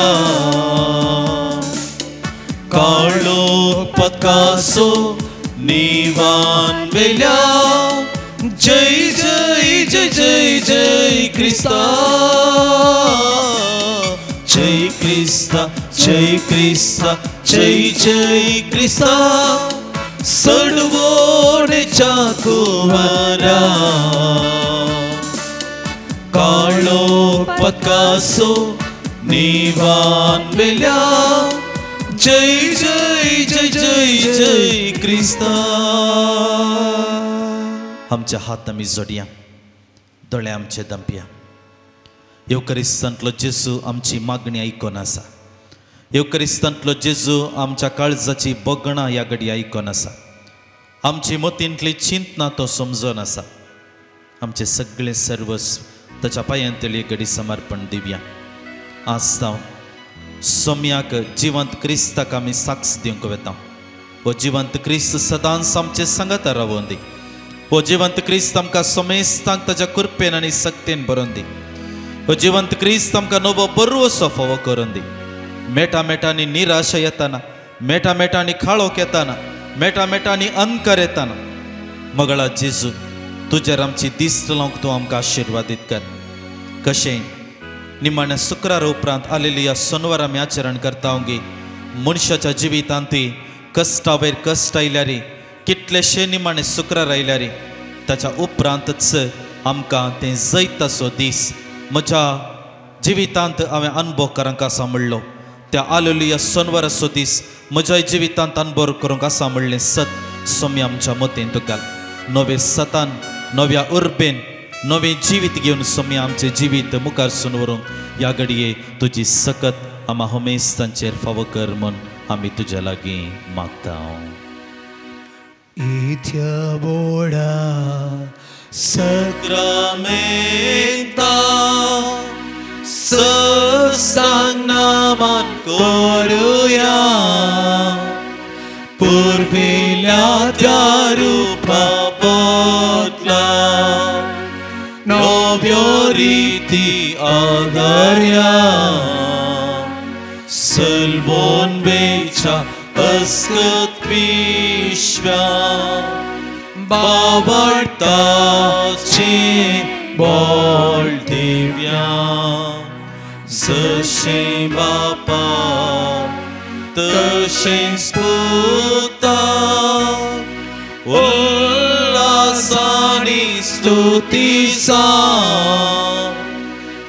C: काळो पकासो निवान वेल्या जय जय जय जय जय क्रिस्ता जय क्रिस्ता जय क्रिस्ता जय जय क्रिस्ता सडवोडेच्या कुवारा काळो पकासो निवान वेल्या जय जय जय जय जय क्रिस्ता आमच्या हात आमी जोडया दोळे आमचे दंपया येवकरिस्तांतलो जेजू आमची मागणी आयकोन आसा येवकरिस्तांतलो जेजू आमच्या काळजाची बोगणां ह्या घडी आयकोन आसा आमची मोतींतली चिंतना तो समजून आसा आमचे सगळे सर्वस्व ताच्या पांयांतली घडी समर्पण दिवया आज जावन सोम्याक जिवंत क्रिस्ताक आमी साक्ष दिवंक वेता हो जिवंत क्रिस्त सदांच आमचे सांगात रावोवन दी हो जिवंत क्रिस्त आमकां सोमेस्तांक ताच्या कृपेन आनी सक्तेन बरोवन दी हो जिवंत क्रिस्त आमकां नवो बरो असो फोव करून दी मेटा मेटांनी निराशा येताना मेटा मेटांनी खाळोक येताना मेटा मेटांनी अंकार येताना मगळा जेजू तुजेर आमची दिश्ट लावंक तूं आमकां आशिर्वादीत कर कशें निमाण्या शुक्रार उपरांत आलेली ह्या सोनवार आमी आचरण करता ओंगी मनशाच्या जिवितांत कश्टावेर कश्ट आयल्यार कितलेशे निमाणे शुक्रार आयल्यार ताच्या उपरांतच आमकां तें जैत असो दीस म्हज्या जिवितांत हांवें अनुभव करूंक आसा म्हणलो त्या आलेलुया सोनवार असो दीस म्हज्या जिवितांत अनुभव करूंक आसा म्हणलें सत सोमी आमच्या मतीन तुका नवे सतान नव्या उर्बेन नवे जिवीत घेवन सोमी आमचे जिवीत मुखार सुन व्हरूंक ह्या घडये तुजी सकत आमा होमेस्तांचेर फावो कर म्हूण आमी तुज्या लागीं मागता
D: इथ्या बोडा
C: Sacramenta Sasangnaman koruya Purvilya Tyarupa potla Novyoriti adarya Sılbon becha askat pishvya Babartaci bol divya Zășe bapa Tășe sputa Ullasani stutisa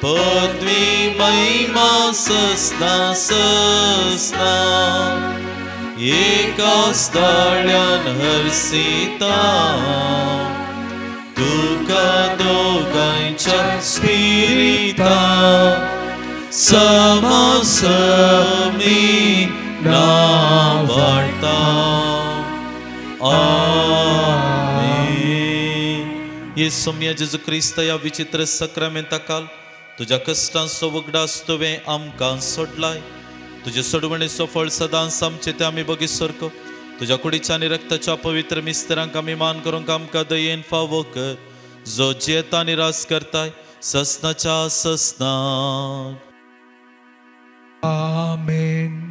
C: Podvi maima săsna săsna एका स्थळ्यान हरसिता तुका दोगांच्या स्पिरिता समसमी नावाडटा आमेन येसू जेजू क्रिस्त या विचित्र सक्रामेंताकाल तुझ्या कष्टांचो वगडास तुवें आमकां सोडलाय तुझे सोडवणेचो फळ सदांच आमचे ते आमी बगी सरको तुझ्या कुडीच्या आनी रक्ताच्या पवित्र मिस्त्रांक आमी मान करूंक आमकां दयेन फावो कर जो जियेता निराश करताय ससनाच्या ससना
D: आमेन.